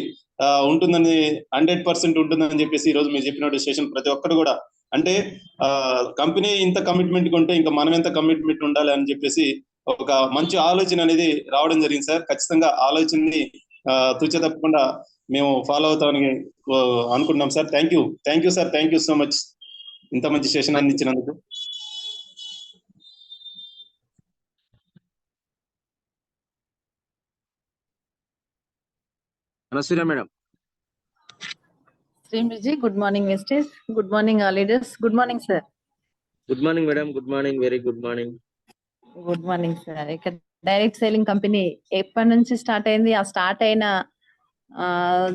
ఉంటుందని 100% ఉంటుందని చెప్పేసి ఈ రోజు మీరు చెప్పినట్టు సెషన్ ప్రతి ఒక్కరు కూడా, అంటే కంపెనీ ఇంత కమిట్మెంట్ ఉంటే ఇంకా మనం ఎంత కమిట్మెంట్ ఉండాలి అని చెప్పేసి ఒక మంచి ఆలోచన అనేది రావడం జరిగింది సార్. ఖచ్చితంగా ఆలోచనని తుచ్చ తప్పకుండా మేము ఫాలో అవుతామని అనుకుంటున్నాం sir. Thank you sir, thank you so much ఇంత మంచి సెషన్ అందించినందుకు. Anasuya madam. Srimji, good morning, Vestige. Good morning, all leaders. Good morning, sir. Good morning madam, good morning, very good morning. Good morning sir. ఇక్కడ డైరెక్ట్ సేలింగ్ కంపెనీ ఎప్పటి నుంచి స్టార్ట్ అయింది, ఆ స్టార్ట్ అయిన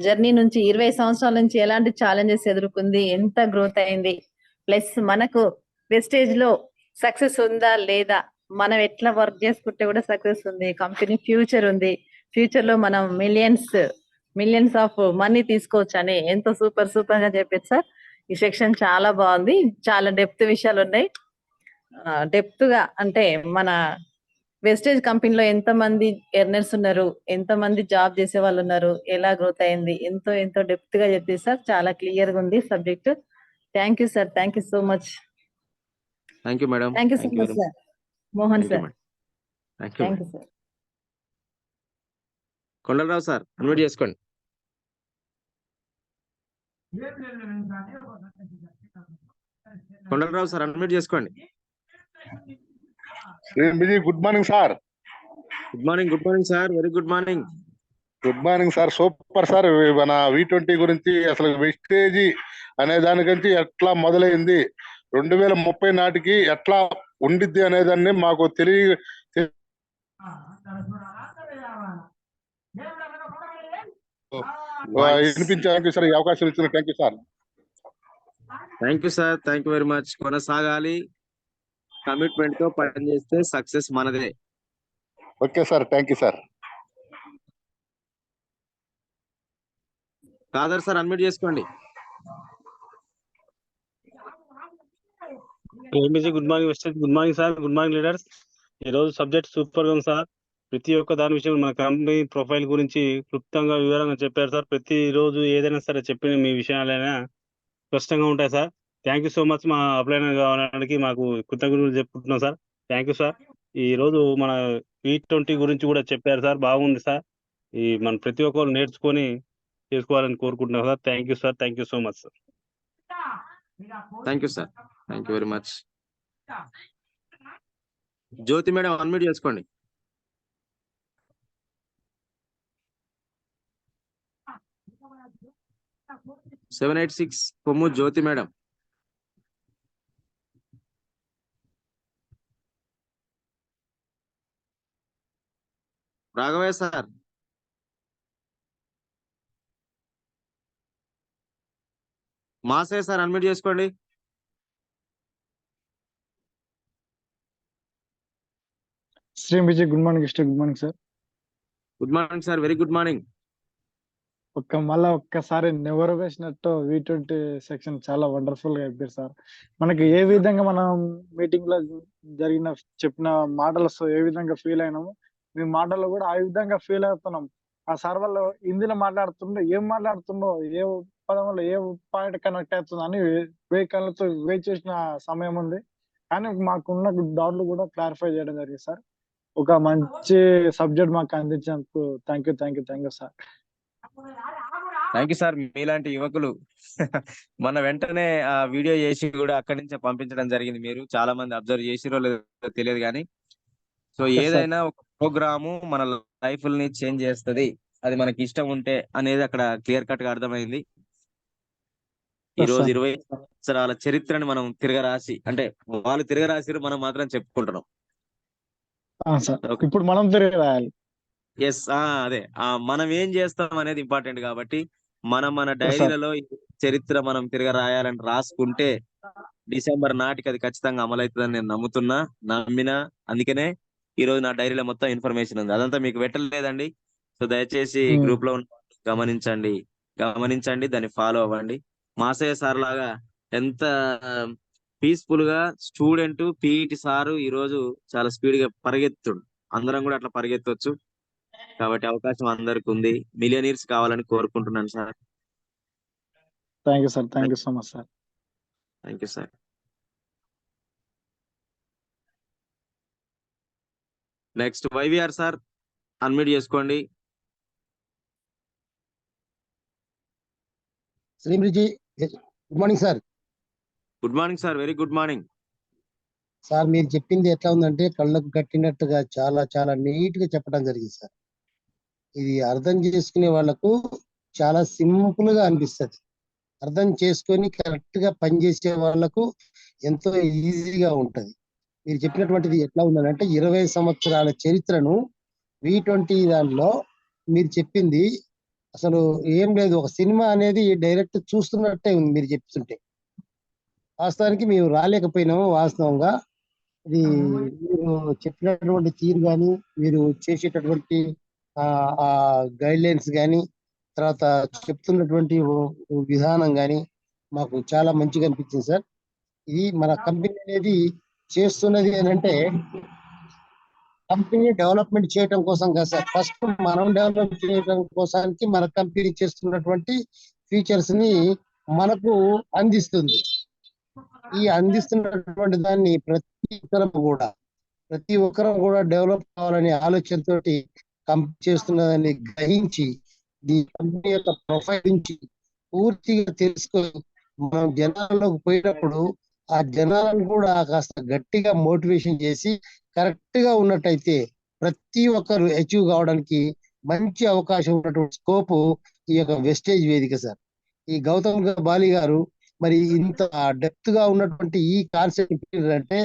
జర్నీ నుంచి 20 సంవత్సరాల నుంచి ఎలాంటి ఛాలెంజెస్ ఎదుర్కొంది, ఎంత గ్రోత్ అయింది, ప్లస్ మనకు వెస్టేజ్ లో సక్సెస్ ఉందా లేదా, మనం ఎట్లా వర్క్ చేసుకుంటే కూడా సక్సెస్ ఉంది, కంపెనీ ఫ్యూచర్ ఉంది, ఫ్యూచర్ లో మనం మిలియన్స్ ఆఫ్ మనీ తీసుకోవచ్చు అని ఎంతో సూపర్ గా చెప్పారు సార్. ఈ సెక్షన్ చాలా బాగుంది, చాలా డెప్త్ విషయాలు ఉన్నాయి. డెప్త్ గా అంటే మన వెస్టేజ్ కంపెనీలో ఎంత మంది ఎర్నర్స్ ఉన్నారు, ఎంత మంది జాబ్ చేసే వాళ్ళు ఉన్నారు, ఎలా గ్రోత్ అయింది, ఎంతో డెప్త్ గా చెప్పేది సార్. చాలా క్లియర్ గా ఉంది subject. Thank you sir, thank you so much. Thank you madam. Thank you so much sir. Mohan sir. Thank you sir. Kondalarao sir unmute చేసుకోండి. కొండలరావు సార్ అన్మ్యూట్ చేసుకోండి. Good morning sir. Good morning sir, very good morning. Good morning sir, super sir. మన V20 గురించి అసలు వెస్టేజీ అనే దానికంటే ఎట్లా మొదలైంది, 2030 నాటికి ఎట్లా ఉండిద్ది అనేదాన్ని మాకు వినిపించడానికి సార్ ఈ అవకాశం ఇచ్చిన thank you sir. Thank you sir, thank you very much. కొనసాగాలి, కమిట్మెంట్ తో పనిచేస్తే సక్సెస్ మనదే. Okay sir, thank you sir. Kadar sir unmute చేసుకోండి. Good morning Vestige. Good morning sir, good morning leaders. ఈ రోజు సబ్జెక్ట్ సూపర్ గా ఉంది సార్. ప్రతి ఒక్క దాని విషయం మన కంపెనీ ప్రొఫైల్ గురించి క్లుప్తంగా వివరంగా చెప్పారు సార్. ప్రతి రోజు ఏదైనా సరే చెప్పిన మీ విషయాలైనా స్పష్టంగా ఉంటాయి sir. Thank you so much. మా అప్లైనర్ కావడానికి మాకు కృతజ్ఞతలు చెప్పుకుంటున్నాం సార్. Thank you sir. ఈ రోజు మన V20 గురించి కూడా చెప్పారు సార్, బాగుంది సార్. మన ప్రతి ఒక్కరు నేర్చుకొని చేసుకోవాలని కోరుకుంటున్నాం sir. Thank you sir, thank you so much sir. Thank you sir, thank you very much. Jyothi madam unmute చేసుకోండి. 786 Kommu Jyothi madam. Raghavaiah sir. Mase sir unmute చేసుకోండి. Shri Vijay good morning good morning sir. Good morning sir, very good morning. మళ్ళా ఒక్కసారి నెవర్ వేసినట్టు V20 సెక్షన్ చాలా వండర్ఫుల్ గా అయిపోయారు సార్. మనకి ఏ విధంగా మనం మీటింగ్ లో జరిగిన చెప్పిన మాటలతో ఏ విధంగా ఫీల్ అయినాము, మీ మాటల్లో కూడా ఆ విధంగా ఫీల్ అవుతున్నాం. ఆ సార్ వాళ్ళు హిందీలో మాట్లాడుతుండో ఏం మాట్లాడుతుండో, ఏ పదంలో ఏ పాయింట్ కనెక్ట్ అవుతుందో అని కళ్ళతో వెయిట్ చేసిన సమయం ఉంది. కానీ మాకున్న డౌట్లు కూడా క్లారిఫై చేయడం జరిగింది సార్. ఒక మంచి సబ్జెక్ట్ మాకు అందించినందుకు thank you sir. Thank you sir. మీలాంటి యువకులు మన వెంటనే ఆ వీడియో చేసి కూడా అక్కడి నుంచే పంపించడం జరిగింది. మీరు చాలా మంది అబ్జర్వ్ చేసిరో లేదో తెలియదు కానీ, సో ఏదైనా ఒక ప్రోగ్రాము మన లైఫ్ ని చేంజ్ చేస్తుంది, అది మనకి ఇష్టం ఉంటే అనేది అక్కడ క్లియర్ కట్ గా అర్థమైంది. ఈ రోజు 20 సంవత్సరాల చరిత్రని మనం తిరగరాసి, అంటే వాళ్ళు తిరగరాసిరు, మనం మాత్రం చెప్పుకుంటున్నాం. ఇప్పుడు మనం తిరిగి రాయాలి. ఎస్, అదే మనం ఏం చేస్తాం అనేది ఇంపార్టెంట్. కాబట్టి మన డైరీలలో చరిత్ర మనం తిరగ రాయాలని రాసుకుంటే డిసెంబర్ నాటికి అది ఖచ్చితంగా అమలవుతుందని నేను నమ్మినా. అందుకనే ఈ రోజు నా డైరీలో మొత్తం ఇన్ఫర్మేషన్ ఉంది. అదంతా మీకు పెట్టలేదండి. సో దయచేసి గ్రూప్ లో గమనించండి, దాన్ని ఫాలో అవ్వండి. మాసయ్య సార్ లాగా ఎంత పీస్ఫుల్ గా స్టూడెంట్ పీఈటి సారు ఈ రోజు చాలా స్పీడ్ గా పరిగెత్తుడు. అందరం కూడా అట్లా పరిగెత్తవచ్చు. కాబట్టి అవకాశం అందరికి ఉంది. మిలియనీర్స్ కావాలని కోరుకుంటున్నాను sir. Thank you sir. Thank you so much sir. Thank you sir. Next YVR sir, unmute చేసుకోండి. శ్రీమృజీ good morning sir. Good morning sir, very good morning sir. మీరు చెప్పింది ఎట్లా ఉందంటే కళ్ళకు కట్టినట్టుగా చాలా చాలా నీట్ గా చెప్పడం జరిగింది సార్. ఇది అర్థం చేసుకునే వాళ్ళకు చాలా సింపుల్ గా అనిపిస్తుంది. అర్థం చేసుకొని కరెక్ట్ గా పనిచేసే వాళ్ళకు ఎంతో ఈజీగా ఉంటది. మీరు చెప్పినటువంటిది ఎట్లా ఉందంటే 20 సంవత్సరాల చరిత్రను V20 దానిలో మీరు చెప్పింది అసలు ఏం లేదు. ఒక సినిమా అనేది డైరెక్ట్ చూస్తున్నట్టే ఉంది మీరు చెప్తుంటే. వాస్తవానికి మేము రాలేకపోయినాము. వాస్తవంగా ఇది మీరు చెప్పినటువంటి తీరు కానీ, మీరు చేసేటటువంటి ఆ గైడ్ లైన్స్ కానీ, తర్వాత చెప్తున్నటువంటి విధానం కానీ మాకు చాలా మంచిగా అనిపించింది సార్. ఇది మన కంపెనీ అనేది చేస్తున్నది ఏంటంటే కంపెనీ డెవలప్మెంట్ చేయడం కోసం కదా సార్. ఫస్ట్ మనం డెవలప్ చేయడం కోసానికి మన కంపెనీ చేస్తున్నటువంటి ఫీచర్స్ ని మనకు అందిస్తుంది. ఈ అందిస్తున్నటువంటి దాన్ని ప్రతి ఒక్కరం కూడా డెవలప్ కావాలనే ఆలోచనతో చేస్తున్నదాన్ని గ్రహించి ఈ కంపెనీ యొక్క ప్రొఫైల్ నుంచి పూర్తిగా తెలుసుకొని మనం జనాల్లోకి పోయినప్పుడు ఆ జనాలను కూడా కాస్త గట్టిగా మోటివేషన్ చేసి కరెక్ట్ గా ఉన్నట్టయితే ప్రతి ఒక్కరు అచీవ్ కావడానికి మంచి అవకాశం ఉన్నటువంటి స్కోప్ ఈ యొక్క వెస్టేజ్ వేదిక సార్. ఈ గౌతమ్ బాలి గారు మరి ఇంత డెప్త్ గా ఉన్నటువంటి ఈ కాన్సెప్ట్ అంటే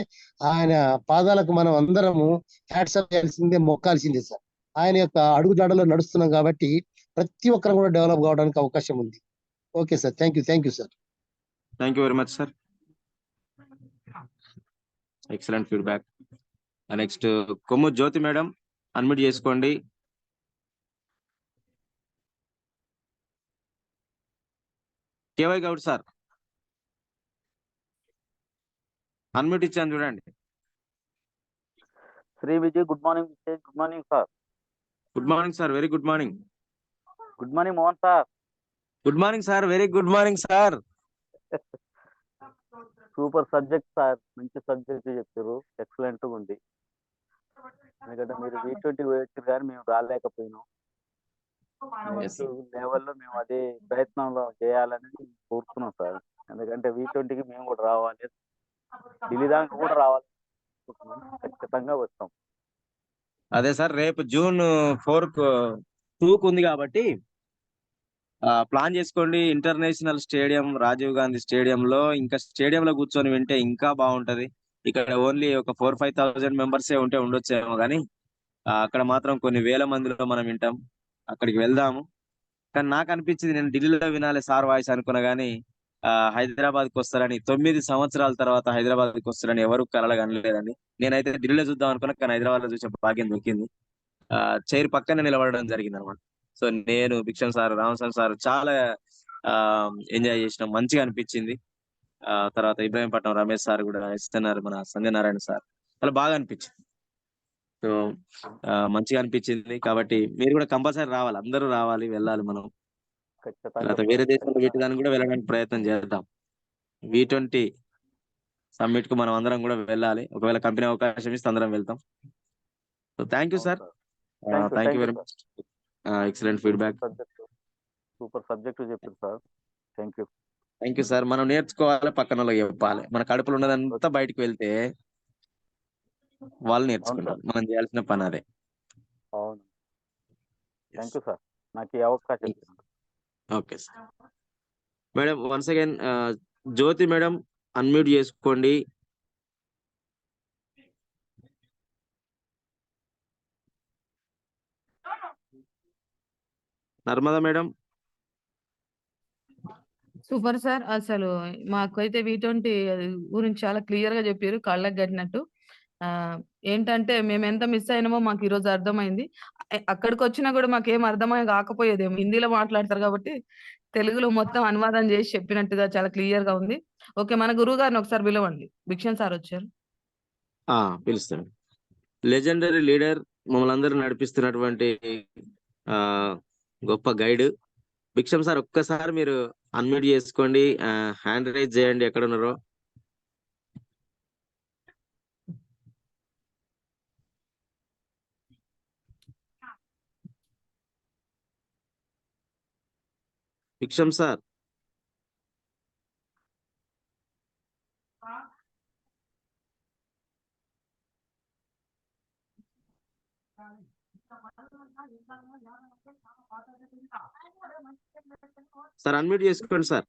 ఆయన పాదాలకు మనం అందరము హ్యాట్సప్ చేయాల్సిందే, మొక్కాల్సిందే సార్. ఆయన యొక్క అడుగుజాడలో నడుస్తున్నాం కాబట్టి ప్రతి ఒక్కరు కూడా డెవలప్ కావడానికి అవకాశం ఉంది. Okay sir, thank you sir. Thank you very much sir. Excellent feedback. Next Kommu Jyothi madam, unmute చేసుకోండి. కేవై గౌడ్ సార్, అన్మ్యూట్ ఇచ్చాను చూడండి. Shri Vijay good morning. Good morning sir. Good morning sir, very good morning. Good morning Mohan sir. Good morning sir, very good morning sir. Super subject sir, మంచి సబ్జెక్ట్ చెప్పారు, ఎక్సలెంట్ గా ఉంది. ఎందుకంటే మీరు V20 వచ్చారు కానీ మేము రాలేకపోయినాం. లెవెల్లో మేము అదే ప్రయత్నంలో చేయాలని కోరుతున్నాం సార్. ఎందుకంటే V20కి మేము కూడా రావాలి, ఢిల్లీ దాకా కూడా రావాలి, ఖచ్చితంగా వస్తాం. అదే సార్, రేపు June 4 2 ఉంది కాబట్టి ప్లాన్ చేసుకోండి. ఇంటర్నేషనల్ స్టేడియం, రాజీవ్ గాంధీ స్టేడియంలో, ఇంకా స్టేడియంలో కూర్చొని వింటే ఇంకా బాగుంటది. ఇక్కడ ఓన్లీ ఒక 4-5,000 మెంబర్సే ఉంటే ఉండొచ్చేమో కానీ అక్కడ మాత్రం కొన్ని వేల మందిలో మనం వింటాం. అక్కడికి వెళ్దాము. కానీ నాకు అనిపించింది నేను ఢిల్లీలో వినాలి సార్ వాయిస్ అనుకున్నా కానీ హైదరాబాద్కి వస్తారని 9 సంవత్సరాల తర్వాత హైదరాబాద్కి వస్తారని ఎవరు కలలు కనలేదండి. నేనైతే ఢిల్లీలో చూద్దాం అనుకున్నా కానీ హైదరాబాద్ లో చూసే భాగ్యం దొరికింది. చైర్ పక్కనే నిలబడడం జరిగింది అనమాట. సో నేను, భిక్షం సార్, రామస్వామి సార్ చాలా ఎంజాయ్ చేసినాం, మంచిగా అనిపించింది. తర్వాత ఇబ్రాహీంపట్నం రమేష్ సార్ కూడా, ఎస్ఎన్ఆర్ మన సంధ్యనారాయణ సార్, చాలా బాగా అనిపించింది. సో మంచిగా అనిపించింది. కాబట్టి మీరు కూడా కంపల్సరీ రావాలి, అందరూ రావాలి, వెళ్ళాలి మనం. తర్వాత వేరే దేశంలో పెట్టడానికి కూడా వెళ్ళడానికి ప్రయత్నం చేద్దాం. V20 సమ్మిట్ కు మనం అందరం కూడా వెళ్ళాలి. ఒకవేళ కంపెనీ అవకాశం ఇస్తే అందరం వెళ్తాం. So thank you sir, thank you very much. Excellent feedback. Super subject చెప్పారు సార్. Thank you sir. మనం నేర్చుకోవాలి, పక్కన వాళ్ళకి చెప్పాలి. మన కడుపులో ఉన్నదంతా బయటకు వెళ్తే వాళ్ళు నేర్చుకుంటారు. మనం చేయాల్సిన పని అదే. అవును, థ్యాంక్ యూ సార్ నాకు ఈ అవకాశం. Okay sir. Madam once again Jyothi madam unmute చేసుకోండి. నర్మదా మేడం. Super sir. అసలు మాకైతే V20 గురించి చాలా క్లియర్ గా చెప్పారు, కళ్ళకు కట్టినట్టు. ఏంటంటే మేము ఎంత మిస్ అయినామో మాకు ఈ రోజు అర్థమైంది. అక్కడికి వచ్చినా కూడా మాకేం అర్థమై కాకపోయేదేమో, హిందీలో మాట్లాడతారు కాబట్టి తెలుగులో మొత్తం అనువాదం చేసి చెప్పినట్టుగా చాలా క్లియర్ గా ఉంది. ఓకే, మన గురువు గారిని ఒకసారి పిలవండి. భిక్షం సార్ వచ్చారు. పిలుస్తాను. లెజెండరీ లీడర్, మమ్మల్ని అందరూ నడిపిస్తున్నటువంటి గొప్ప గైడ్ భిక్షం సార్. ఒక్కసారి మీరు అన్మ్యూట్ చేసుకోండి, హ్యాండ్ రైజ్ చేయండి ఎక్కడ ఉన్నారో. భిక్షం సార్. సార్ అన్మ్యూట్ చేసుకోండి సార్.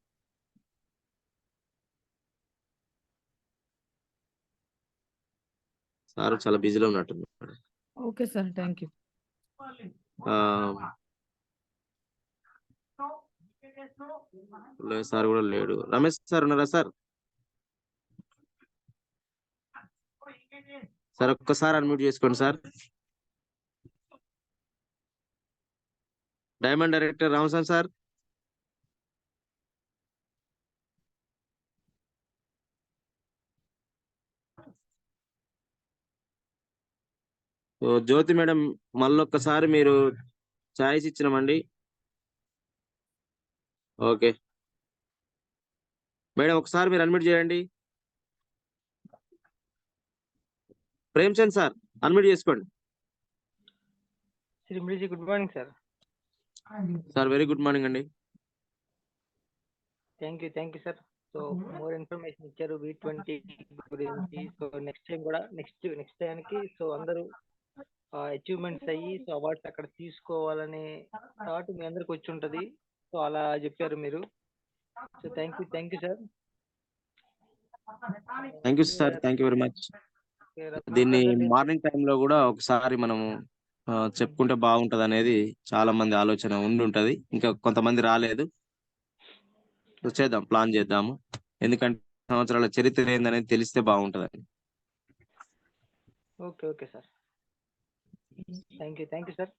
సార్ చాలా బిజీలో ఉన్నట్టుంది. Okay sir, thank you. Sir కూడా లేడు. రమేష్ సార్ ఉన్నారా సార్? సార్ ఒక్కసారి అన్మ్యూట్ చేసుకోండి sir. Diamond director Ramaswamy sir. Jyothi madam మళ్ళొక్కసారి మీరు ఛాయిస్ ఇచ్చినామండి. ఓకే మేడం, ఒకసారి మీరు అన్మ్యూట్ చేయండి. ప్రేమ్చంద్ సార్ అన్మ్యూట్ చేసుకోండి. Good morning sir. Sir very good morning అండి. Thank you sir. So more information ఇచ్చారు V20 గురించి. సో నెక్స్ట్ టైం కూడా నెక్స్ట్ టైంకి సో అందరూ అచీవ్మెంట్స్ అయ్యి సో అవార్డ్స్ అక్కడ తీసుకోవాలనే థాట్ మీ అందరికి వచ్చి ఉంటది. సో అలా చెప్పారు మీరు. So thank you sir. Thank you sir, thank you very much. దీన్ని మార్నింగ్ టైంలో కూడా ఒకసారి మనము చెప్పుకుంటే బాగుంటది అనేది చాలా మంది ఆలోచన ఉండి, ఇంకా కొంతమంది రాలేదు. చేద్దాం, ప్లాన్ చేద్దాము. ఎందుకంటే సంవత్సరాల చరిత్ర ఏందనేది తెలిస్తే బాగుంటది. Okay sir. Thank you sir.